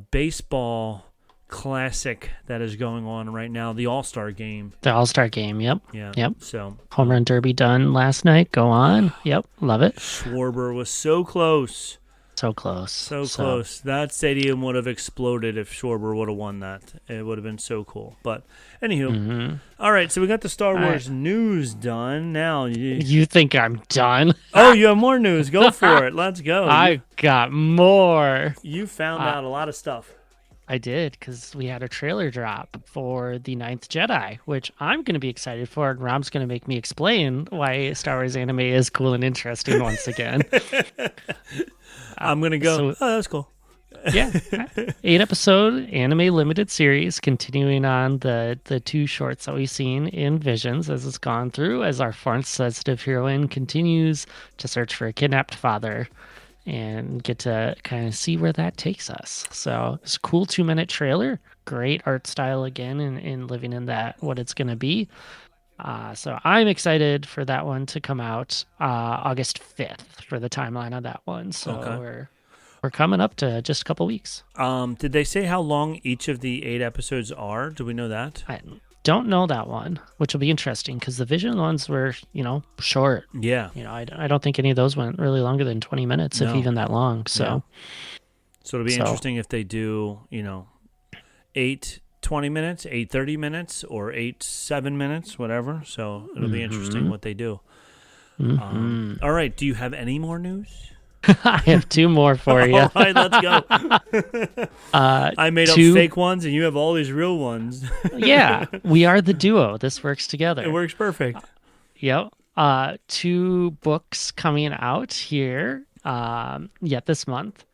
baseball classic that is going on right now, the All-Star game. The All-Star game, yep. Yeah. Yep. So Home Run Derby done last night. Go on. Yep, love it. Schwarber was so close. So close. So close. That stadium would have exploded if Schwarber would have won that. It would have been so cool. But anywho, all right, so we got the Star Wars news done. Now you think I'm done? Oh, you have more news. Go for it. Let's go. I got more. You found out a lot of stuff. I did, because we had a trailer drop for the 9th Jedi, which I'm going to be excited for, and Rob's going to make me explain why Star Wars anime is cool and interesting once again. I'm going to go, that's cool. Yeah. 8-episode anime limited series, continuing on the 2 shorts that we've seen in Visions as it's gone through, as our force-sensitive heroine continues to search for a kidnapped father and get to kind of see where that takes us. So it's a cool 2-minute trailer. Great art style again in living in that, what it's going to be. So I'm excited for that one to come out August 5th for the timeline of that one. So we're coming up to just a couple weeks. Did they say how long each of the 8 episodes are? Do we know that? I don't know that one, which will be interesting because the Vision ones were, short. Yeah. I don't think any of those went really longer than 20 minutes, if even that long. So, So it'll be interesting if they do, 8 20 minutes, 8 30 minutes, or 8 7 minutes, whatever. So it'll be interesting what they do. All right. Do you have any more news? I have two more for you. All right, let's go. I made up fake ones, and you have all these real ones. Yeah, we are the duo. This works together. It works perfect. Yep. Two books coming out here yet this month.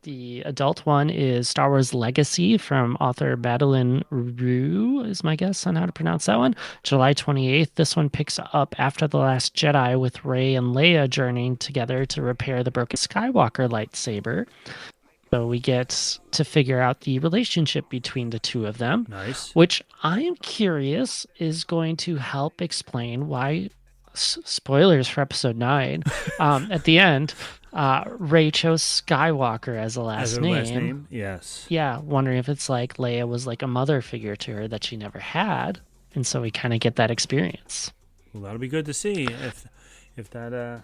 The adult one is Star Wars Legacy from author Madeline Rue, is my guess on how to pronounce that one. July 28th. This one picks up after The Last Jedi with Rey and Leia journeying together to repair the broken Skywalker lightsaber. So we get to figure out the relationship between the two of them. Nice. Which I'm curious is going to help explain why, spoilers for episode 9, at the end, Rey chose Skywalker as a last name. Yes. Yeah, wondering if it's like Leia was like a mother figure to her that she never had. And so we kind of get that experience. Well, that'll be good to see if that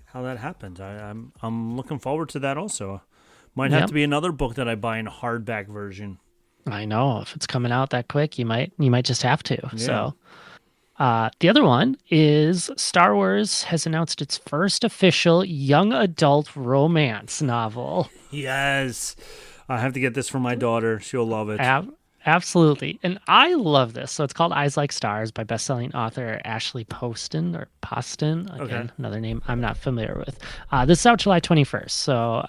how that happens. I'm looking forward to that also. Might have to be another book that I buy in a hardback version. I know. If it's coming out that quick, you might just have to. Yeah. So the other one is Star Wars has announced its first official young adult romance novel. Yes. I have to get this for my daughter. She'll love it. Absolutely. And I love this. So it's called Eyes Like Stars by bestselling author Ashley Poston. Again, another name I'm not familiar with. This is out July 21st. So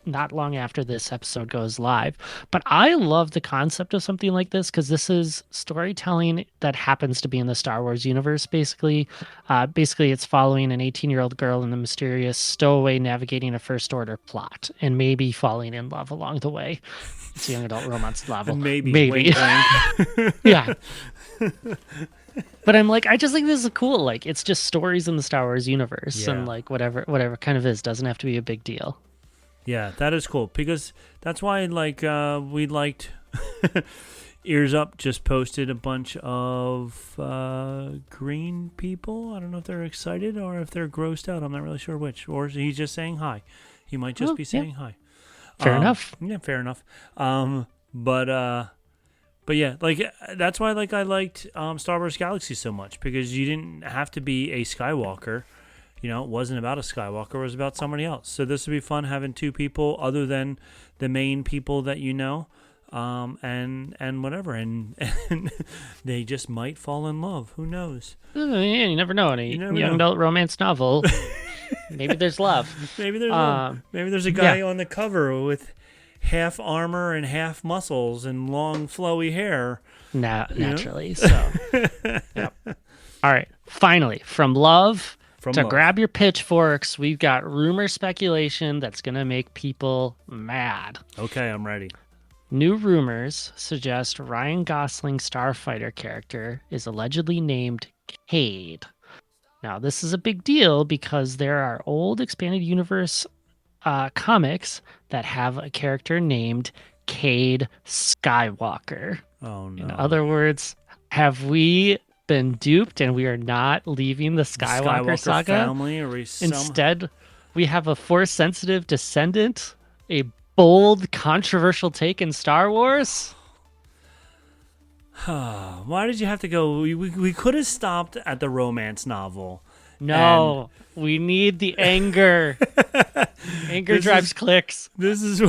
not long after this episode goes live. But I love the concept of something like this because this is storytelling that happens to be in the Star Wars universe, basically. Basically, it's following an 18-year-old girl in the mysterious stowaway navigating a First Order plot and maybe falling in love along the way. It's a young adult romance novel. Maybe. Yeah. But I'm like, I just think this is cool. Like, it's just stories in the Star Wars universe, and like whatever kind of is doesn't have to be a big deal. Yeah, that is cool because that's why we liked Ears Up just posted a bunch of green people. I don't know if they're excited or if they're grossed out. I'm not really sure which. Or he's just saying hi. He might just be saying hi. Fair enough. Yeah, fair enough. But yeah, like that's why I liked Star Wars Galaxy so much because you didn't have to be a Skywalker. You know, it wasn't about a Skywalker. It was about somebody else. So this would be fun having two people other than the main people that you know, and whatever, and they just might fall in love. Who knows? Yeah, you never know. In a young adult romance novel, maybe there's love. Maybe there's love. Maybe there's a guy on the cover with half armor and half muscles and long flowy hair. Naturally. So, yep. All right. Finally, from love to grab your pitchforks, we've got rumor speculation that's going to make people mad. Okay, I'm ready. New rumors suggest Ryan Gosling's Starfighter character is allegedly named Cade. Now, this is a big deal because there are old expanded universe comics that have a character named Cade Skywalker. Oh, no. In other words, have we been duped and we are not leaving the Skywalker saga? Family, Instead, we have a Force-sensitive descendant, a bold, controversial take in Star Wars? Why did you have to go? We could have stopped at the romance novel. No, we need the anger. Anger drives clicks. This is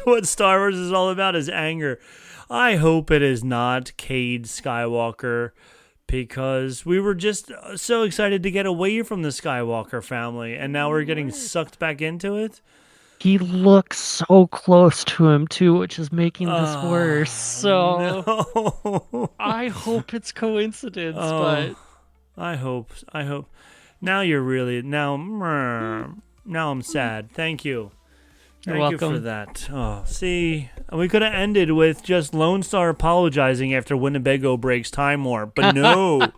what Star Wars is all about, is anger. I hope it is not Cade Skywalker, because we were just so excited to get away from the Skywalker family, and now we're getting sucked back into it. He looks so close to him, too, which is making this worse. So no. I hope it's coincidence, but... I hope. Now you're really... Now I'm sad. Thank you. You're Thank welcome. you for that. Oh, see, we could have ended with just Lone Star apologizing after Winnebago breaks Time Warp, but no.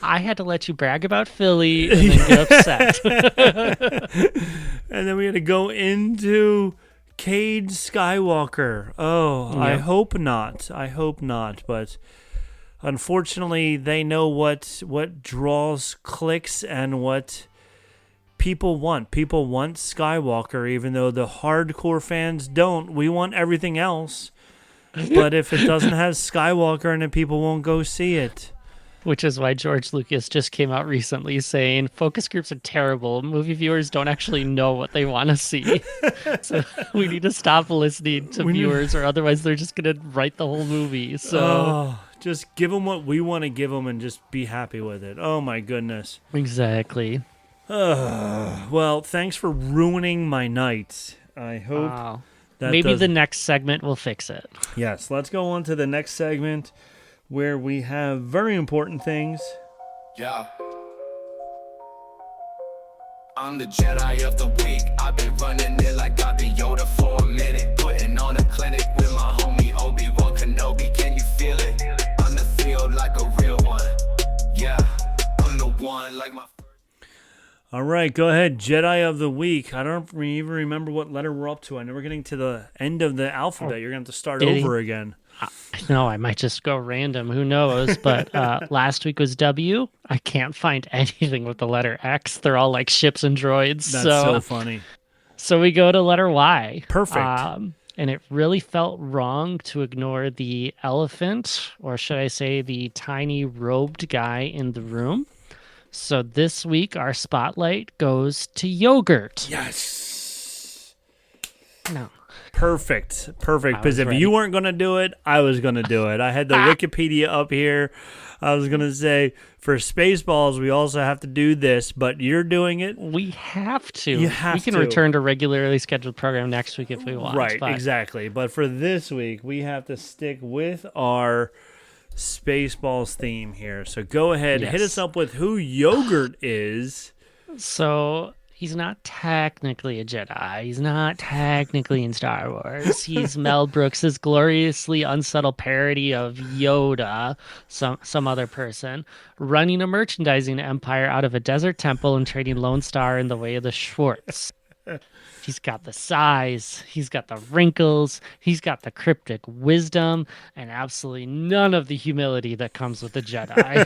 I had to let you brag about Philly and then get upset. And then we had to go into Cade Skywalker. Oh, yeah. I hope not. But unfortunately, they know what draws clicks and what people want. People want Skywalker, even though the hardcore fans don't. We want everything else. But if it doesn't have Skywalker in it, people won't go see it. Which is why George Lucas just came out recently saying focus groups are terrible. Movie viewers don't actually know what they want to see. So we need to stop listening to viewers or otherwise they're just going to write the whole movie. So just give them what we want to give them and just be happy with it. Oh, my goodness. Exactly. Well, thanks for ruining my night. I hope that maybe the next segment will fix it. Yes, let's go on to the next segment where we have very important things. Yeah. I'm the Jedi of the week. I've been running it like I've been Yoda for a minute. Putting on a clinic with my homie Obi-Wan Kenobi. Can you feel it? On the field like a real one. Yeah, I'm the one like my... All right, go ahead. Jedi of the week. I don't even remember what letter we're up to. I know we're getting to the end of the alphabet. You're going to have to start over again. No, I might just go random. Who knows? But last week was W. I can't find anything with the letter X. They're all like ships and droids. That's so funny. So we go to letter Y. Perfect. And it really felt wrong to ignore the elephant, or should I say the tiny robed guy in the room. So this week, our spotlight goes to yogurt. Yes. No. Perfect. Because if you weren't going to do it, I was going to do it. I had the Wikipedia up here. I was going to say, for Spaceballs, we also have to do this, but you're doing it. We have to. You have we can to. return to regularly scheduled program next week if we want. Right, exactly. But for this week, we have to stick with our Spaceballs theme here. So go ahead, hit us up with who Yogurt is. So he's not technically a Jedi. He's not technically in Star Wars. He's Mel Brooks's gloriously unsubtle parody of Yoda, some other person, running a merchandising empire out of a desert temple and trading Lone Star in the way of the Schwartz. He's got the size, he's got the wrinkles, he's got the cryptic wisdom, and absolutely none of the humility that comes with the Jedi.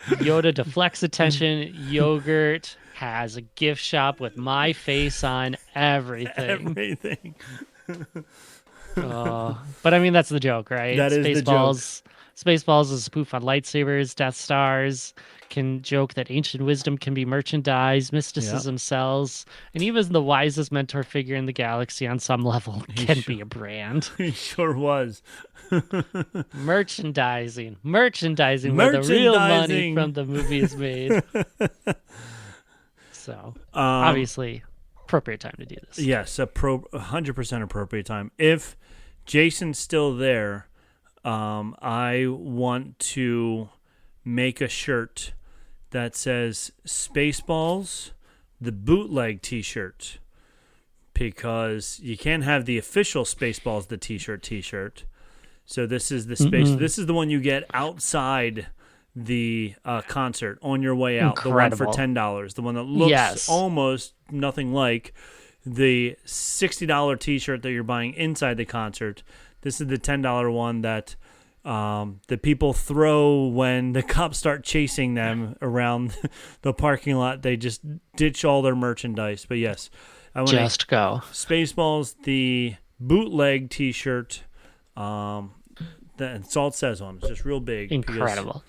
Yoda deflects attention. Yogurt has a gift shop with my face on everything. But I mean, that's the joke, right? That is the joke. Spaceballs is a spoof on lightsabers, Death Stars, can joke that ancient wisdom can be merchandised, mysticism sells, and even the wisest mentor figure in the galaxy on some level can be a brand. He sure was. Merchandising where the real money from the movie is made. So, obviously, appropriate time to do this. Yes, 100% appropriate time. If Jason's still there, I want to make a shirt that says Spaceballs, the bootleg t-shirt, because you can't have the official Spaceballs, the t-shirt. So this is the space. This is the one you get outside the concert on your way out. Incredible. The one for $10. The one that looks almost nothing like the $60 t-shirt that you're buying inside the concert. This is the $10 one that the people throw when the cops start chasing them around the parking lot. They just ditch all their merchandise. But yes, I want just go Spaceballs, the bootleg t-shirt. That's all it says on it. It's just real big. Incredible.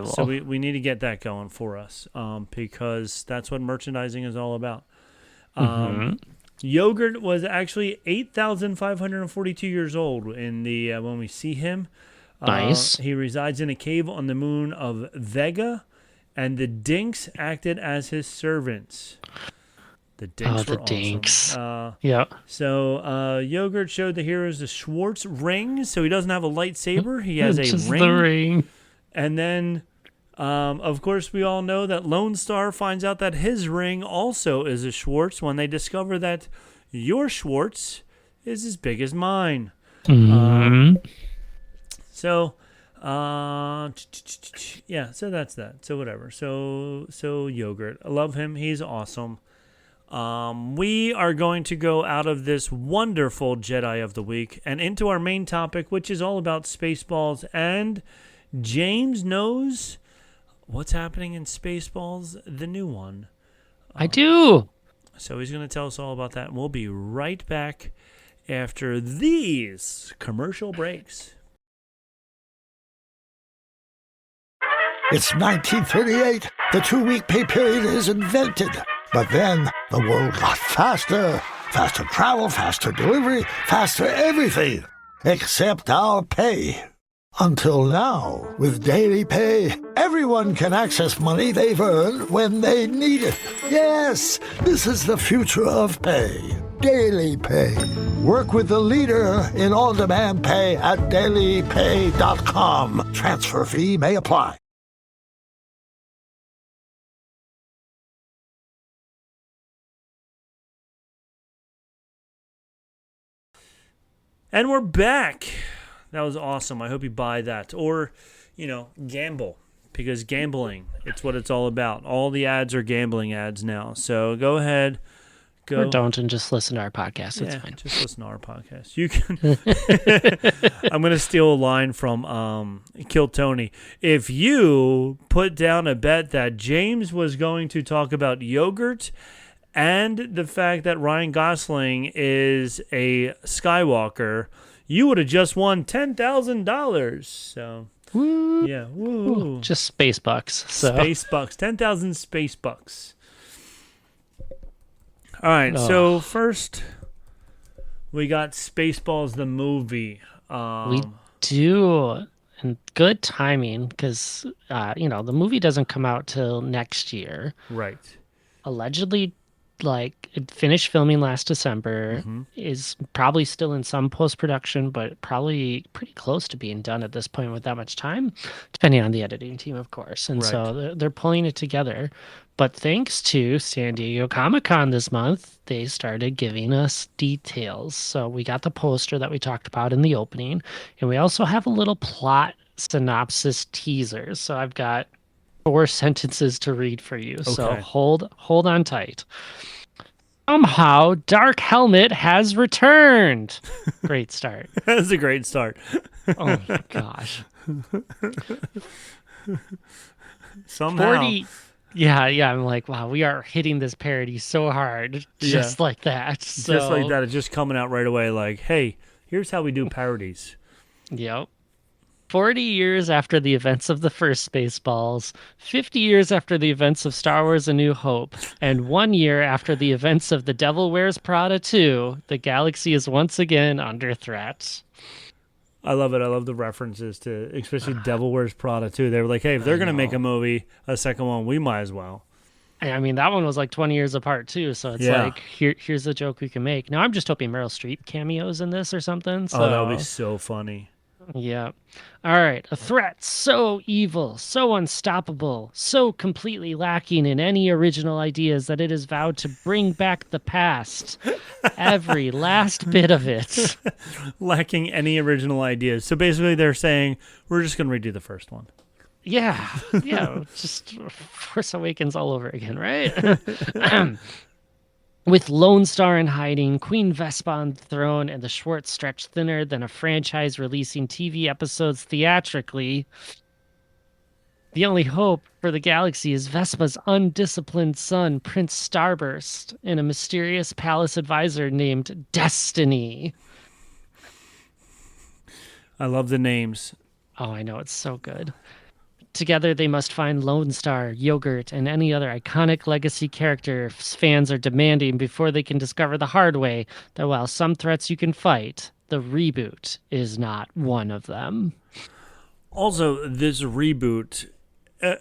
So we need to get that going for us because that's what merchandising is all about. Yogurt was actually 8,542 years old in the when we see him. Nice. He resides in a cave on the moon of Vega, and the Dinks acted as his servants. The Dinks were awesome. Dinks. So Yogurt showed the heroes the Schwartz ring, so he doesn't have a lightsaber. He has just a ring. The ring. And then, of course, we all know that Lone Star finds out that his ring also is a Schwartz when they discover that your Schwartz is as big as mine. So that's that. So whatever. So Yogurt. I love him. He's awesome. We are going to go out of this wonderful Jedi of the Week and into our main topic, which is all about Spaceballs. And James knows what's happening in Spaceballs, the new one. I do. So he's going to tell us all about that. And we'll be right back after these commercial breaks. It's 1938. The 2-week pay period is invented. But then the world got faster. Faster travel, faster delivery, faster everything. Except our pay. Until now, with daily pay, everyone can access money they've earned when they need it. Yes, this is the future of pay. Daily pay. Work with the leader in on-demand pay at dailypay.com. Transfer fee may apply. And we're back. That was awesome. I hope you buy that. Or, gamble. Because gambling, it's what it's all about. All the ads are gambling ads now. So go ahead. Or don't and just listen to our podcast. It's fine. Just listen to our podcast. You can. I'm going to steal a line from Kill Tony. If you put down a bet that James was going to talk about yogurt and the fact that Ryan Gosling is a Skywalker, you would have just won $10,000. So, woo. Yeah, woo. Just space bucks. So. Space bucks, 10,000 space bucks. All right, so first we got Spaceballs the movie. We do, and good timing because the movie doesn't come out till next year. Right. Allegedly, it finished filming last December, is probably still in some post-production, but probably pretty close to being done at this point with that much time, depending on the editing team, of course. And so they're pulling it together. But thanks to San Diego Comic-Con this month, they started giving us details. So we got the poster that we talked about in the opening, and we also have a little plot synopsis teaser. So I've got 4 sentences to read for you. Okay. So hold on tight. Somehow, Dark Helmet has returned. Great start. That's a great start. Oh my gosh. Somehow. 40. Yeah. I'm like, wow, we are hitting this parody so hard, just like that. So, just like that. It's just coming out right away. Like, hey, here's how we do parodies. Yep. 40 years after the events of the first Spaceballs, 50 years after the events of Star Wars A New Hope, and 1 year after the events of The Devil Wears Prada 2, the galaxy is once again under threat. I love it. I love the references to, especially Devil Wears Prada 2. They were like, hey, if they're going to make a movie, a second one, we might as well. I mean, that one was like 20 years apart, too, so it's like, here's a joke we can make. Now, I'm just hoping Meryl Streep cameos in this or something. So. Oh, that would be so funny. Yeah. All right. A threat so evil, so unstoppable, so completely lacking in any original ideas that it has vowed to bring back the past. Every last bit of it. Lacking any original ideas. So basically they're saying, we're just going to redo the first one. Yeah. Just Force Awakens all over again, right? With Lone Star in hiding, Queen Vespa on the throne, and the Schwartz stretched thinner than a franchise releasing TV episodes theatrically, the only hope for the galaxy is Vespa's undisciplined son, Prince Starburst, and a mysterious palace advisor named Destiny. I love the names. Oh, I know. It's so good. Together, they must find Lone Star, Yogurt, and any other iconic legacy character fans are demanding before they can discover the hard way that while some threats you can fight, the reboot is not one of them. Also, this reboot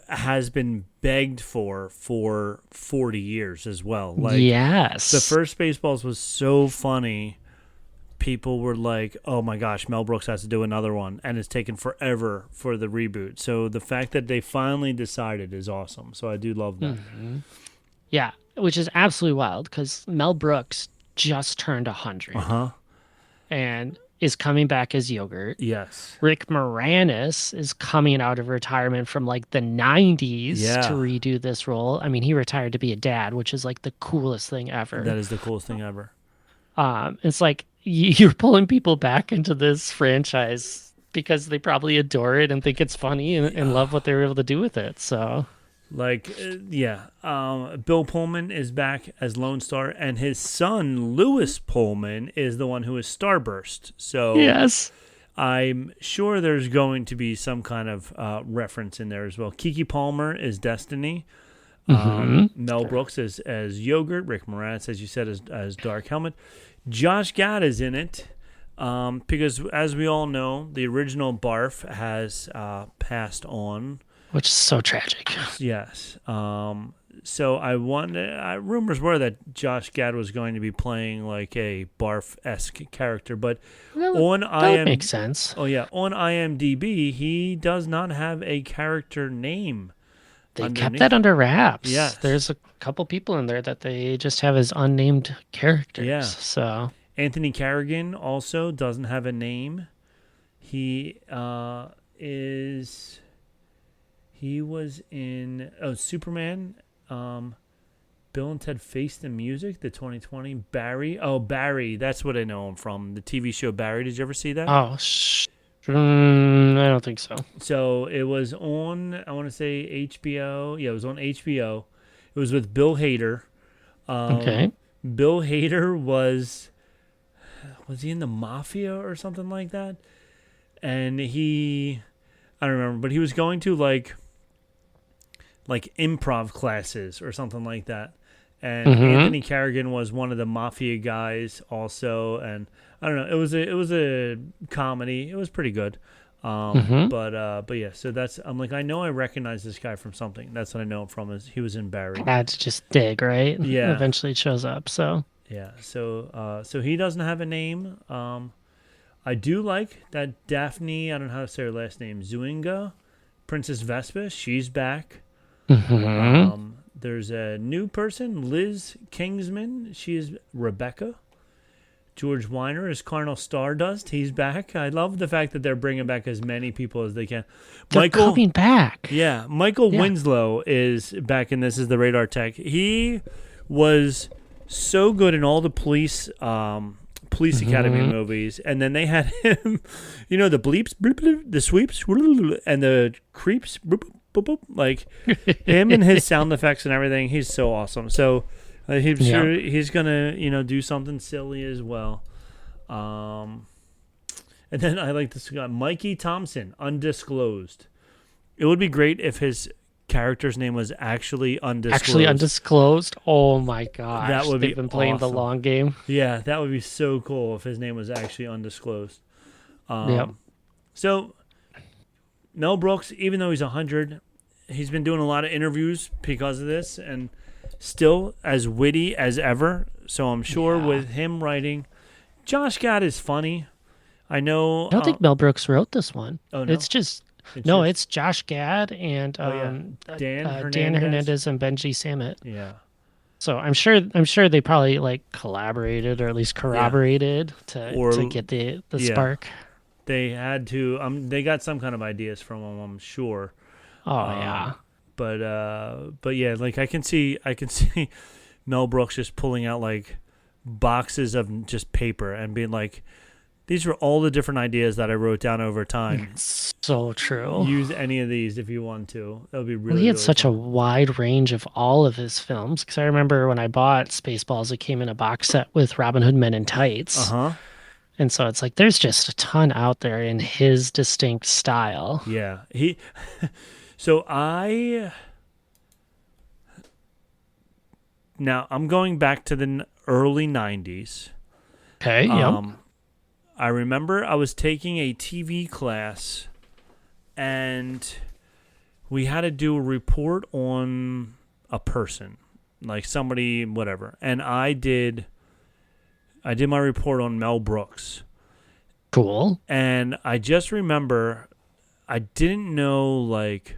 has been begged for 40 years as well. Yes. The first Spaceballs was so funny. People were like, oh my gosh, Mel Brooks has to do another one, and it's taken forever for the reboot. So the fact that they finally decided is awesome. So I do love that. Mm-hmm. Yeah, which is absolutely wild because Mel Brooks just turned 100 and is coming back as Yogurt. Yes. Rick Moranis is coming out of retirement from like the 90s to redo this role. I mean, he retired to be a dad, which is like the coolest thing ever. That is the coolest thing ever. It's like you're pulling people back into this franchise because they probably adore it and think it's funny and love what they were able to do with it. So, Bill Pullman is back as Lone Star, and his son Lewis Pullman is the one who is Starburst. So yes, I'm sure there's going to be some kind of reference in there as well. Keke Palmer is Destiny. Mel Brooks as Yogurt. Rick Moranis, as you said, as Dark Helmet. Josh Gad is in it because, as we all know, the original Barf has passed on. Which is so tragic. Yes. So rumors were that Josh Gad was going to be playing like a Barf-esque character, but that makes sense. Oh yeah, on IMDb he does not have a character name. They kept that under wraps. Yes. There's a couple people in there that they just have as unnamed characters. Yeah. So Anthony Carrigan also doesn't have a name. He was in Superman. Bill and Ted Face the Music, the 2020. Barry. Oh, Barry. That's what I know him from. The TV show Barry. Did you ever see that? Oh, I don't think so. So it was on, I want to say HBO. Yeah, it was on HBO. It was with Bill Hader. Okay. Bill Hader was he in the Mafia or something like that? And I don't remember, but he was going to like improv classes or something like that. And Anthony Carrigan was one of the Mafia guys also. And I don't know, it was a comedy. It was pretty good. But yeah, so I'm like, I know I recognize this guy from something. That's what I know him from, is he was in Barry. Had to just dig, right? Yeah. Eventually it shows up, so. Yeah, so he doesn't have a name. I do like that Daphne, I don't know how to say her last name, Zuniga, Princess Vespa, she's back. There's a new person, Liz Kingsman. She is Rebecca. George Weiner is Colonel Stardust. He's back. I love the fact that they're bringing back as many people as they can. They're coming back. Yeah, Michael Winslow is back in this as the radar tech. He was so good in all the police academy movies, and then they had him, the bleeps, bloop, bloop, the sweeps, and the creeps, boop, boop, boop, like him and his sound effects and everything. He's so awesome. So he's gonna do something silly as well. And then I like this guy, Mikey Thompson, undisclosed. It would be great if his character's name was actually undisclosed. Actually undisclosed? Oh my gosh. That would They've been playing awesome. the long game. Yeah, that would be so cool if his name was actually undisclosed. Yep. So Mel Brooks, even though he's 100, he's been doing a lot of interviews because of this, and still as witty as ever. So I'm sure with him writing, Josh Gad is funny. I know. I don't think Mel Brooks wrote this one. Oh, no? It's Josh Gad and Dan Hernandez and Benji Sammet. Yeah. So I'm sure they probably like collaborated or at least corroborated to get the spark. They had to. They got some kind of ideas from him, I'm sure. Oh yeah. But yeah, like I can see Mel Brooks just pulling out like boxes of just paper and being like, these are all the different ideas that I wrote down over time. So true. Use any of these if you want to. That would be really. Well, he had really such fun. a wide range of all of his films. Because I remember when I bought Spaceballs, it came in a box set with Robin Hood Men in Tights. And so it's like there's just a ton out there in his distinct style. Yeah, So now I'm going back to the early 90s. Okay. Yep. I remember I was taking a TV class, and we had to do a report on a person, like somebody, whatever. And I did my report on Mel Brooks. Cool. And I just remember I didn't know like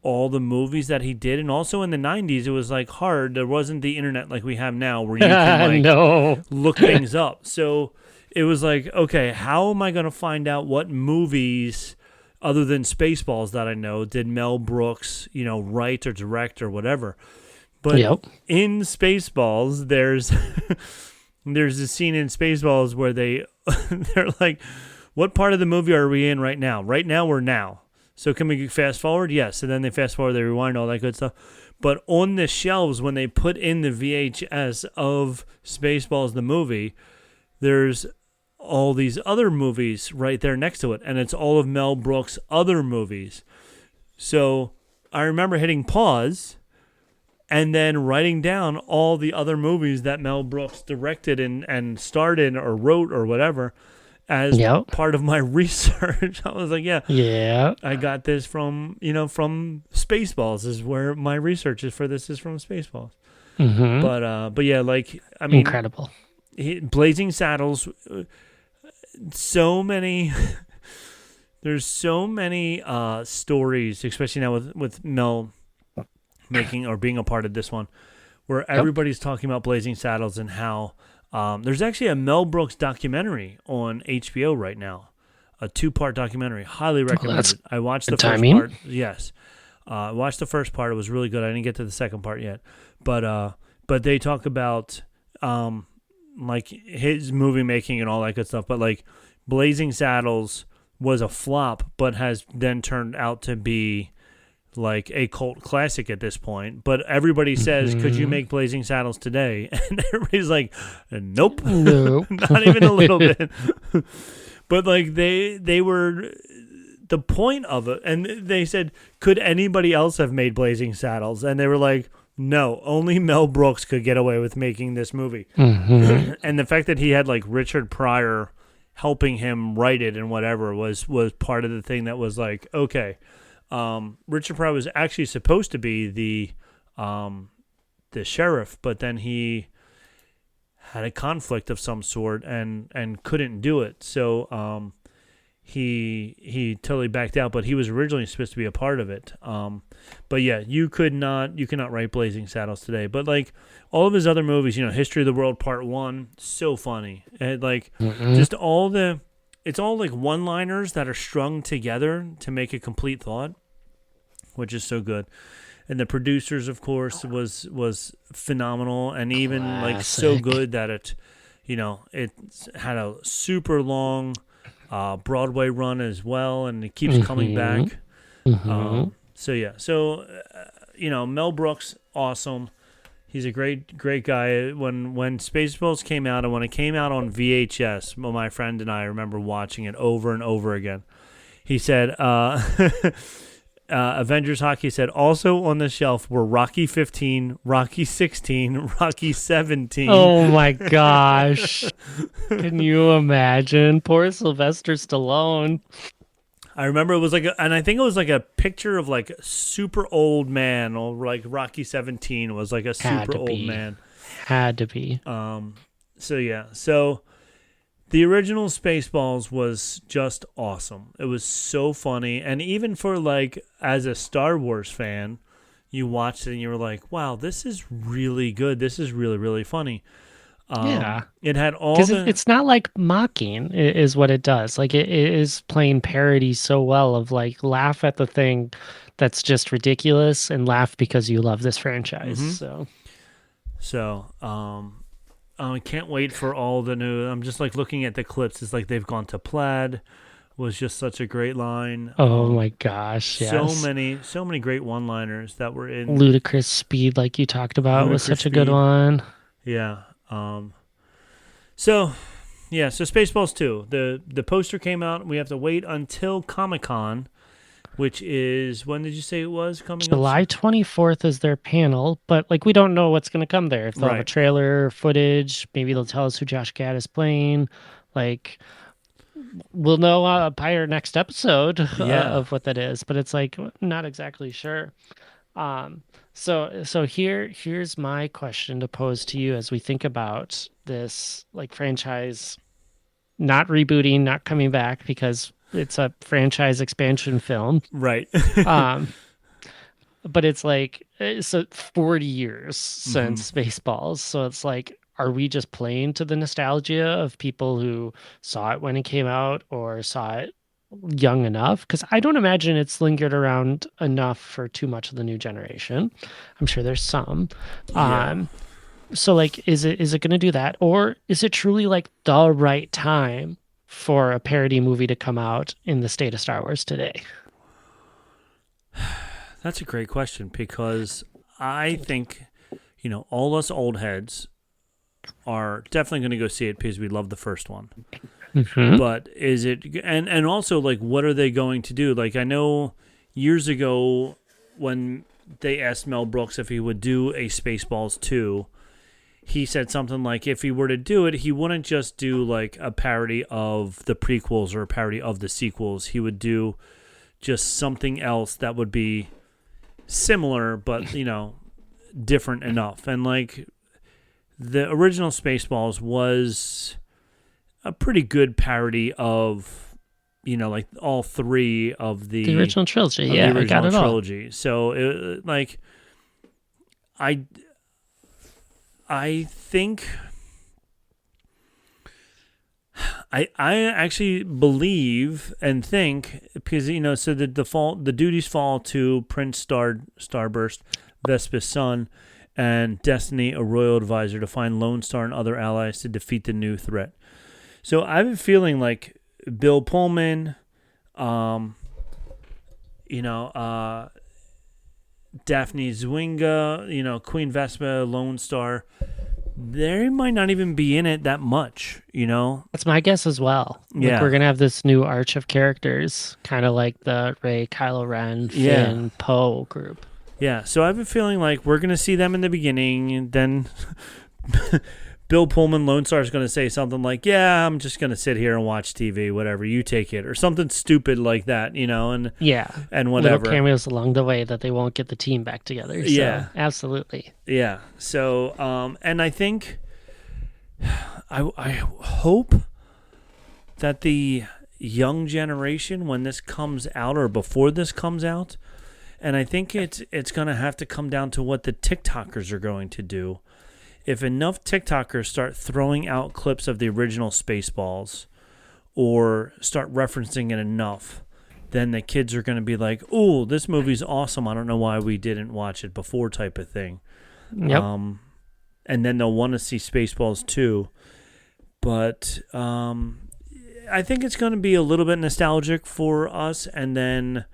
all the movies that he did, and also in the 90s it was like hard. There wasn't the internet like we have now where you can like look things up. So it was like, okay, how am I going to find out what movies other than Spaceballs that I know did Mel Brooks, write or direct or whatever? But in Spaceballs, there's a scene in Spaceballs where they're like, what part of the movie are we in right now? Right now, we're now. So can we fast forward? Yes. And then they fast forward, they rewind, all that good stuff. But on the shelves, when they put in the VHS of Spaceballs, the movie, there's all these other movies right there next to it, and it's all of Mel Brooks' other movies. So I remember hitting pause and then writing down all the other movies that Mel Brooks directed and starred in or wrote or whatever as part of my research. I was like, yeah, I got this from Spaceballs is where my research is for this is from Spaceballs. Mm-hmm. But yeah, like, I mean, incredible. Blazing Saddles, so many, there's so many stories, especially now with Mel making or being a part of this one, where everybody's talking about Blazing Saddles and how there's actually a Mel Brooks documentary on HBO right now, a 2-part documentary. Highly recommended. I watched the first part. Yes, I watched the first part. It was really good. I didn't get to the second part yet, but they talk about like his movie making and all that good stuff. But like Blazing Saddles was a flop, but has then turned out to be like a cult classic at this point. But everybody says, could you make Blazing Saddles today? And everybody's like, nope. Not even a little bit. But like they were the point of it, and they said, could anybody else have made Blazing Saddles? And they were like, no, only Mel Brooks could get away with making this movie. And the fact that he had like Richard Pryor helping him write it and whatever was part of the thing that was like, okay. Richard Pryor was actually supposed to be the sheriff, but then he had a conflict of some sort and couldn't do it. So he totally backed out, but he was originally supposed to be a part of it. But yeah, you cannot write Blazing Saddles today. But like all of his other movies, History of the World Part 1, so funny. And like just it's all like one-liners that are strung together to make a complete thought, which is so good. And the producers, of course, was phenomenal, and even like so good that it had a super long Broadway run as well, and it keeps coming back. So Mel Brooks, awesome. He's a great guy. When Spaceballs came out, and when it came out on VHS, my friend and I remember watching it over and over again. He said, Avengers Hockey said, also on the shelf were Rocky 15, Rocky 16, Rocky 17. Oh my gosh. Can you imagine? Poor Sylvester Stallone. I remember it was and I think it was like a picture of like a super old man, or like Rocky 17 was like a super old man. Had to be. So the original Spaceballs was just awesome. It was so funny, and even for like as a Star Wars fan, you watched it and you were like, "Wow, this is really good. This is really, really funny." It had all it's not like mocking is what it does. Like it is playing parody so well of like laugh at the thing that's just ridiculous and laugh because you love this franchise. I can't wait for all the new. I'm just like looking at the clips. It's like they've gone to plaid. Was just such a great line. Oh my gosh! Yes. So many great one-liners that were in. Ludicrous Speed, like you talked about, was such a good one. Yeah. So Spaceballs 2. The poster came out. We have to wait until Comic-Con, which is, when did you say it was coming up? July 24th is their panel, but like we don't know what's going to come there. If they'll have a trailer, footage, maybe they'll tell us who Josh Gad is playing. Like we'll know by our next episode of what that is, but it's like not exactly sure. So here's my question to pose to you as we think about this like franchise not rebooting, not coming back because it's a franchise expansion film. Right. But it's like, so 40 years since Spaceballs. So it's like, are we just playing to the nostalgia of people who saw it when it came out or saw it young enough? Because I don't imagine it's lingered around enough for too much of the new generation. I'm sure there's some. So like, is it going to do that? Or is it truly like the right time for a parody movie to come out in the state of Star Wars today? That's a great question, because I think, all us old heads are definitely going to go see it because we love the first one. Mm-hmm. But is it, and also like, what are they going to do? Like, I know years ago when they asked Mel Brooks if he would do a Spaceballs 2, he said something like, if he were to do it, he wouldn't just do like a parody of the prequels or a parody of the sequels. He would do just something else that would be similar, but, different enough. And like, the original Spaceballs was a pretty good parody of, like all three of the original trilogy. Yeah, the original I got it trilogy. So, I think I actually believe and think, because so the duties fall to Prince Starburst, Vespa's son, and Destiny, a royal advisor, to find Lone Star and other allies to defeat the new threat. So I have a feeling like Bill Pullman, Daphne Zwinga, Queen Vespa, Lone Star, they might not even be in it that much, That's my guess as well. Yeah. Like, we're going to have this new arch of characters, kind of like the Rey, Kylo Ren, Finn, Poe group. Yeah, so I have a feeling like we're going to see them in the beginning, and then Bill Pullman, Lone Star, is going to say something like, yeah, I'm just going to sit here and watch TV, whatever, you take it, or something stupid like that, and and whatever. Little cameos along the way that they won't get the team back together. So, yeah. Absolutely. Yeah, so, and I think, I hope that the young generation, when this comes out or before this comes out, and I think it's going to have to come down to what the TikTokers are going to do. If enough TikTokers start throwing out clips of the original Spaceballs or start referencing it enough, then the kids are going to be like, "Oh, this movie's awesome. I don't know why we didn't watch it before," type of thing. Yep. And then they'll want to see Spaceballs 2. But I think it's going to be a little bit nostalgic for us, and then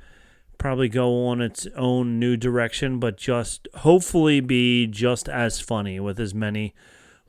probably go on its own new direction, but just hopefully be just as funny, with as many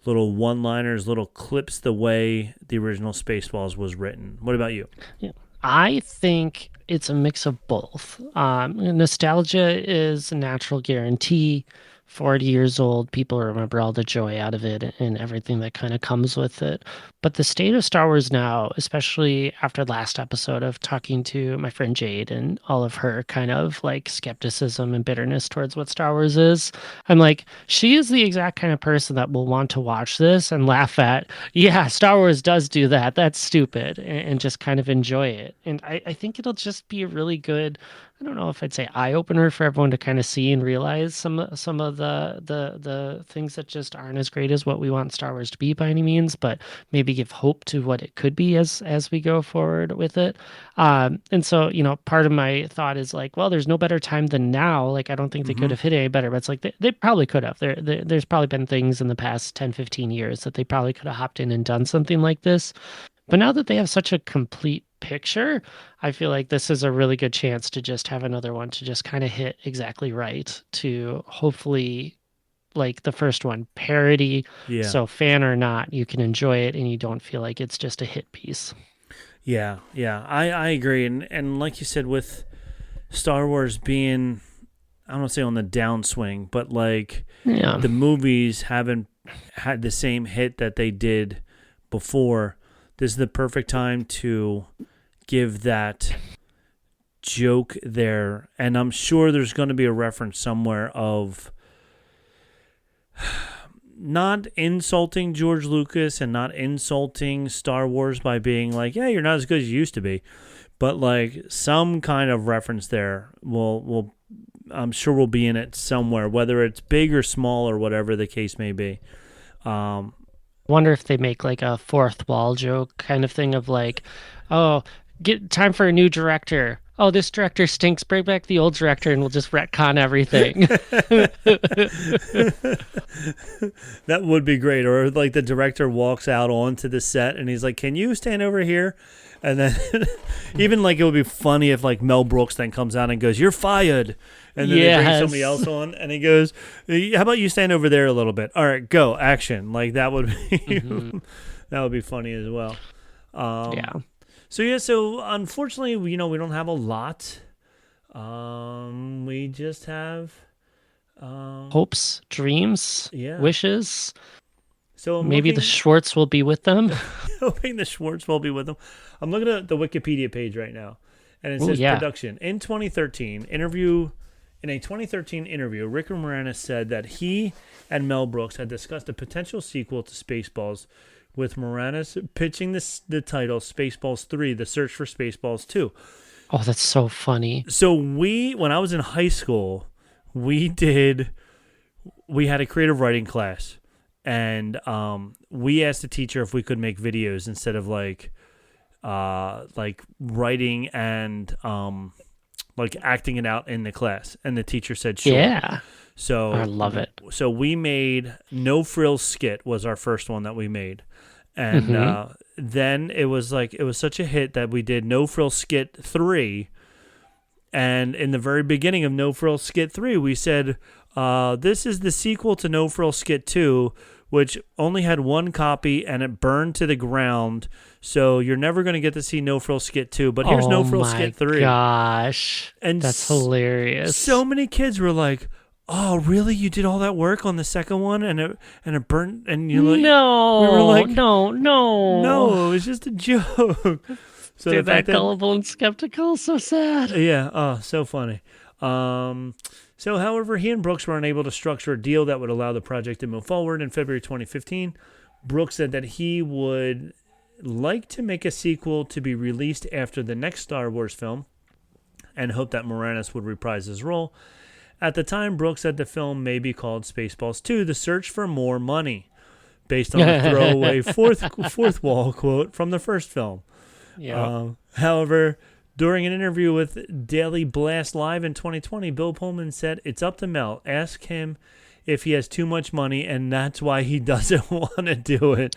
little one-liners, little clips, the way the original Spaceballs was written. What about you? Yeah. I think it's a mix of both. Nostalgia is a natural guarantee. 40 years old, people remember all the joy out of it and everything that kind of comes with it. But the state of Star Wars now, especially after last episode of talking to my friend Jade and all of her kind of like skepticism and bitterness towards what Star Wars is, I'm like, she is the exact kind of person that will want to watch this and laugh at, yeah, Star Wars does do that. That's stupid, and just kind of enjoy it. And I think it'll just be a really good, I don't know if I'd say eye opener for everyone to kind of see and realize some of the things that just aren't as great as what we want Star Wars to be by any means, but maybe give hope to what it could be as we go forward with it. And so, part of my thought is like, well, there's no better time than now. Like, I don't think they could have hit any better, but it's like they probably could have. There's probably been things in the past 10, 15 years that they probably could have hopped in and done something like this. But now that they have such a complete picture, I feel like this is a really good chance to just have another one to just kind of hit exactly right, to hopefully, like the first one, parody. Yeah. So fan or not, you can enjoy it and you don't feel like it's just a hit piece. Yeah. I agree. And like you said, with Star Wars being, I don't want to say on the downswing, but like the movies haven't had the same hit that they did before. This is the perfect time to give that joke there. And I'm sure there's going to be a reference somewhere of not insulting George Lucas and not insulting Star Wars by being like, yeah, you're not as good as you used to be. But like some kind of reference there will I'm sure will be in it somewhere, whether it's big or small or whatever the case may be. Wonder if they make like a fourth wall joke kind of thing of like, oh, get time for a new director. Oh, this director stinks. Bring back the old director and we'll just retcon everything. That would be great. Or like the director walks out onto the set and he's like, can you stand over here? And then even like it would be funny if like Mel Brooks then comes out and goes, you're fired. And then they bring somebody else on and he goes, how about you stand over there a little bit? All right, go, action. Like that would be that would be funny as well. Yeah. So unfortunately, we don't have a lot. We just have Hopes, dreams, yeah. wishes. So Maybe the Schwartz will be with them. hoping the Schwartz will be with them. I'm looking at the Wikipedia page right now, and it says production in 2013 interview. In a 2013 interview, Rick Moranis said that he and Mel Brooks had discussed a potential sequel to Spaceballs, with Moranis pitching the title Spaceballs 3: The Search for Spaceballs 2. Oh, that's so funny. So when I was in high school, we had a creative writing class, and we asked the teacher if we could make videos instead of like writing and like acting it out in the class, and the teacher said sure. Yeah. So I love it. So we made No Frills Skit was our first one that we made. And then it was such a hit that we did No Frills Skit 3. And in the very beginning of No Frills Skit 3, we said, this is the sequel to No Frills Skit 2, which only had one copy and it burned to the ground. So you're never going to get to see No Frills Skit 2, but here's No Frills Skit 3. Oh my gosh. And that's hilarious. So many kids were like, oh, really? You did all that work on the second one and it burnt? And you're like, no, we were like, no, it was just a joke. So they're that gullible and skeptical. So sad. Yeah. Oh, so funny. So, however, he and Brooks were unable to structure a deal that would allow the project to move forward. In February 2015, Brooks said that he would like to make a sequel to be released after the next Star Wars film and hoped that Moranis would reprise his role. At the time, Brooks said the film may be called Spaceballs 2: The Search for More Money, based on a throwaway fourth wall quote from the first film. Yeah. However, during an interview with Daily Blast Live in 2020, Bill Pullman said, "It's up to Mel. Ask him if he has too much money, and that's why he doesn't want to do it."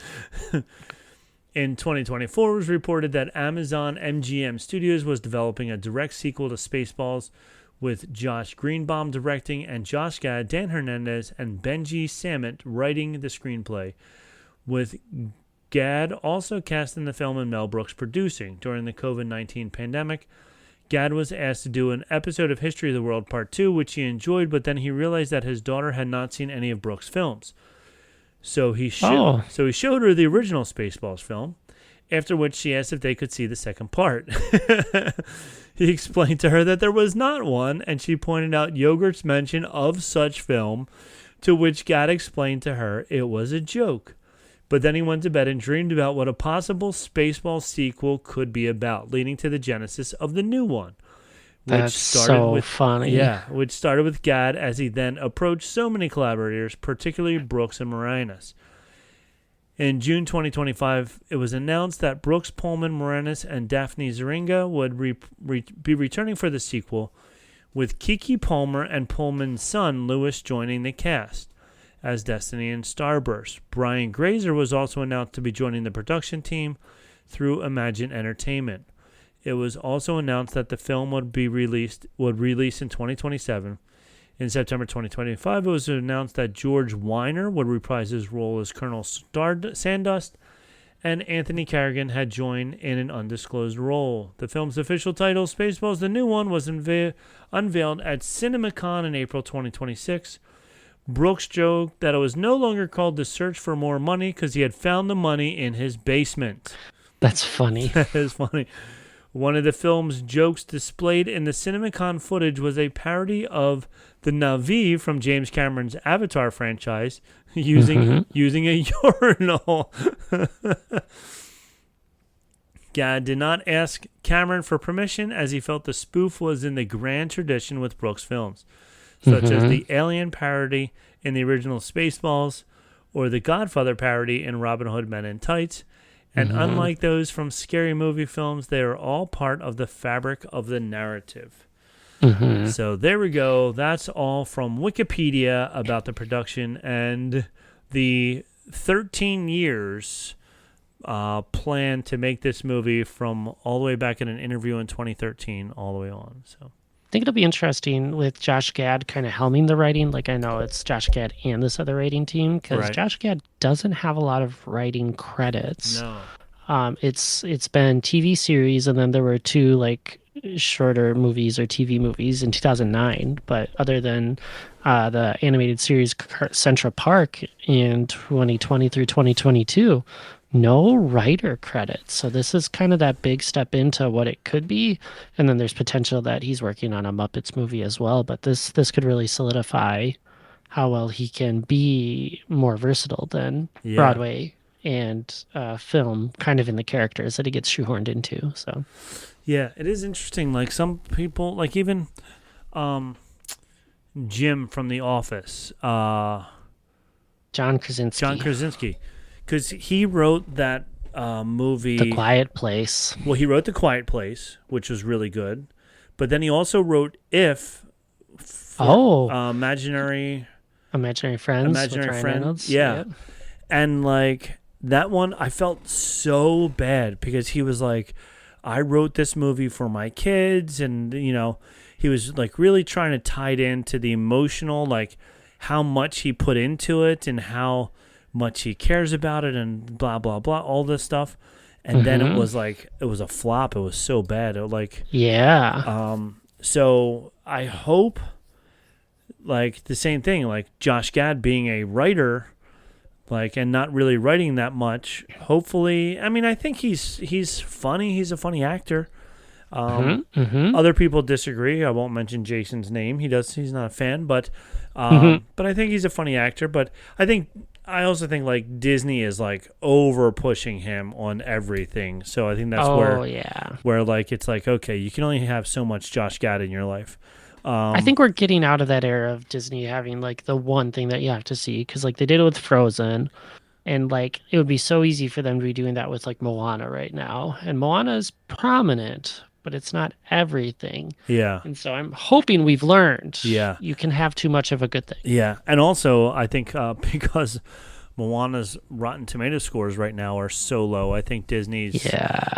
In 2024, it was reported that Amazon MGM Studios was developing a direct sequel to Spaceballs, with Josh Greenbaum directing and Josh Gad, Dan Hernandez, and Benji Samit writing the screenplay, with Gad also cast in the film and Mel Brooks producing. During the COVID-19 pandemic, Gad was asked to do an episode of History of the World Part 2, which he enjoyed, but then he realized that his daughter had not seen any of Brooks' films. So he showed her the original Spaceballs film, after which she asked if they could see the second part. He explained to her that there was not one, and she pointed out Yogurt's mention of such film, to which Gad explained to her it was a joke. But then he went to bed and dreamed about what a possible Spaceballs sequel could be about, leading to the genesis of the new one. That's so funny. Yeah, which started with Gad as he then approached so many collaborators, particularly Brooks and Moranis. In June 2025, it was announced that Brooks, Pullman, Moranis, and Daphne Zeringa would be returning for the sequel, with Kiki Palmer and Pullman's son, Louis, joining the cast as Destiny and Starburst. Brian Grazer was also announced to be joining the production team through Imagine Entertainment. It was also announced that the film would release in 2027. In September 2025, it was announced that George Weiner would reprise his role as Colonel Sandust, and Anthony Carrigan had joined in an undisclosed role. The film's official title, Spaceballs: The New One, was unveiled at CinemaCon in April 2026. Brooks joked that it was no longer called The Search for More Money because he had found the money in his basement. That's funny. That is funny. One of the film's jokes displayed in the CinemaCon footage was a parody of the Na'vi from James Cameron's Avatar franchise using a urinal. Gad did not ask Cameron for permission, as he felt the spoof was in the grand tradition with Brooks films, such as the Alien parody in the original Spaceballs or the Godfather parody in Robin Hood Men in Tights. And unlike those from scary movie films, they are all part of the fabric of the narrative. So there we go. That's all from Wikipedia about the production and the 13 years plan to make this movie from all the way back in an interview in 2013 all the way on. So I think it'll be interesting with Josh Gad kind of helming the writing. Like, I know it's Josh Gad and this other writing team, because Josh Gad doesn't have a lot of writing credits. No. It's been TV series, and then there were two like shorter movies or TV movies in 2009. But other than the animated series Central Park in 2020 through 2022, no writer credits. So this is kind of that big step into what it could be. And then there's potential that he's working on a Muppets movie as well. But this could really solidify how well he can be more versatile than Broadway and film, kind of in the characters that he gets shoehorned into. So yeah, it is interesting. Like some people, like even Jim from The Office, John Krasinski, because he wrote that movie, The Quiet Place. Well, he wrote The Quiet Place, which was really good, but then he also wrote If. Imaginary Friends. Yeah. Yep. And like that one, I felt so bad because he was like, I wrote this movie for my kids, and he was like really trying to tie it into the emotional, like how much he put into it and how much he cares about it and blah blah blah, all this stuff. And then it was like it was a flop. It was so bad. So I hope, like the same thing, like Josh Gad being a writer, like, and not really writing that much. Hopefully, I mean, I think he's funny. He's a funny actor. Other people disagree. I won't mention Jason's name. He's not a fan, but I think he's a funny actor. But I also think like Disney is like over pushing him on everything. So I think that's where like it's like, okay, you can only have so much Josh Gad in your life. I think we're getting out of that era of Disney having like the one thing that you have to see, because like they did it with Frozen, and like it would be so easy for them to be doing that with like Moana right now. And Moana is prominent, but it's not everything. Yeah. And so I'm hoping we've learned. Yeah. You can have too much of a good thing. Yeah. And also I think because Moana's Rotten Tomato scores right now are so low, I think Disney's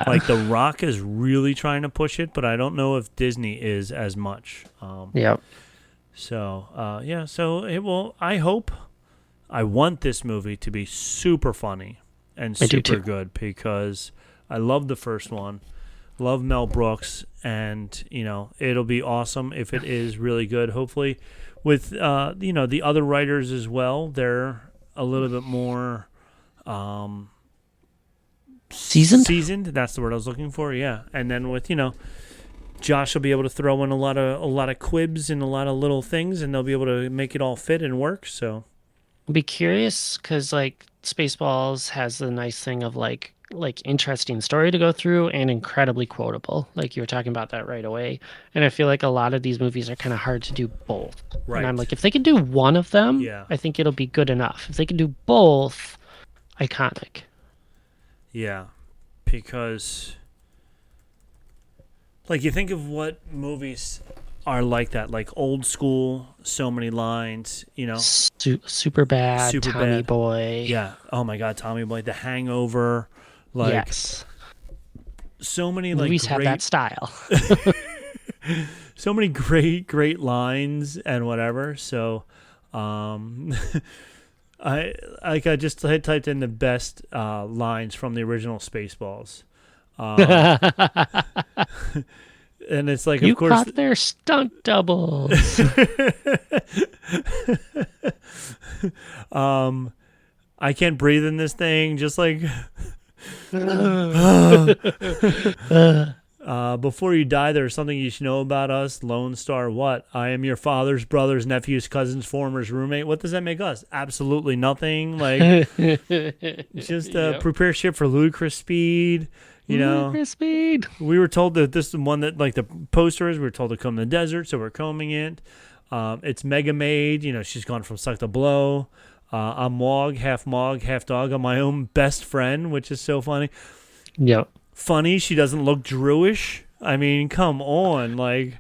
like The Rock is really trying to push it, but I don't know if Disney is as much. Yep. So so it will. I want this movie to be super funny and super good, because I love the first one, love Mel Brooks, and it'll be awesome if it is really good. Hopefully, with the other writers as well, they're a little bit more seasoned. That's the word I was looking for. Yeah. And then with Josh will be able to throw in a lot of quibs and a lot of little things, and they'll be able to make it all fit and work. So I'll be curious, because like Spaceballs has the nice thing of like interesting story to go through and incredibly quotable. Like you were talking about that right away. And I feel like a lot of these movies are kind of hard to do both. Right. And I'm like, if they can do one of them, I think it'll be good enough. If they can do both, iconic. Yeah. Because like you think of what movies are like that, like Old School, so many lines, Super Bad, Tommy Boy. Yeah. Oh my God, Tommy Boy, The Hangover. Like, yes. So many movies have that style. So many great lines and whatever. So, I just typed in the best lines from the original Spaceballs. And it's like, you of course, caught their stunt doubles. I can't breathe in this thing. Just like, before you die, there's something you should know about us. Lone Star, what? I am your father's brother's nephew's cousin's former's roommate. What does that make us? Absolutely nothing. Like, just prepare ship for ludicrous speed. Ludicrous speed. We were told that this is one that, like the poster is, we were told to comb the desert, so we're combing it. It's Mega Maid. She's gone from suck to blow. I'm Mog, half dog. I'm my own best friend, which is so funny. Yep. Funny, she doesn't look Druish. I mean, come on. Like,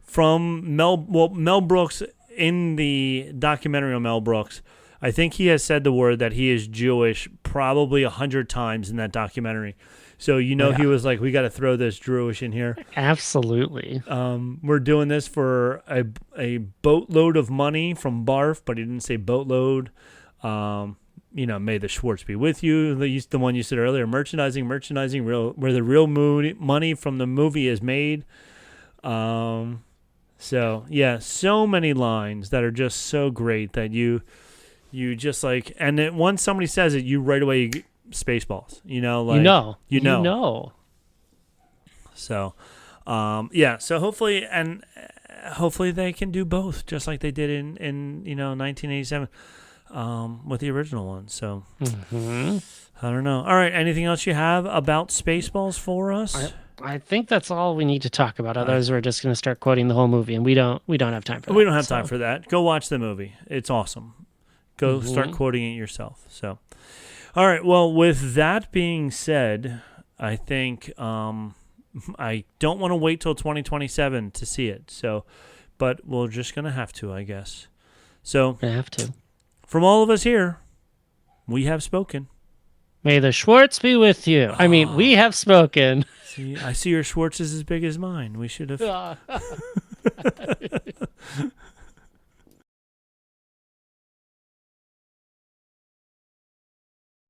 from Mel Brooks, in the documentary on Mel Brooks, I think he has said the word that he is Jewish probably 100 times in that documentary. So, he was like, we got to throw this Druish in here. Absolutely. We're doing this for a boatload of money from Barf, but he didn't say boatload. May the Schwartz be with you. The one you said earlier, merchandising, where the real money from the movie is made. So yeah, so many lines that are just so great that you just like, and then once somebody says it, you right away Spaceballs. You know. So, yeah. So hopefully they can do both, just like they did in 1987 with the original one. So I don't know. All right. Anything else you have about Spaceballs for us? I think that's all we need to talk about. Otherwise, we're just going to start quoting the whole movie, and we don't have time for that. We don't have time for that. Go watch the movie. It's awesome. Go start quoting it yourself. So, all right. Well, with that being said, I think I don't want to wait till 2027 to see it. So, but we're just going to have to, I guess. So, I have to. From all of us here, we have spoken. May the Schwartz be with you. I mean, we have spoken. See, I see your Schwartz is as big as mine. We should have.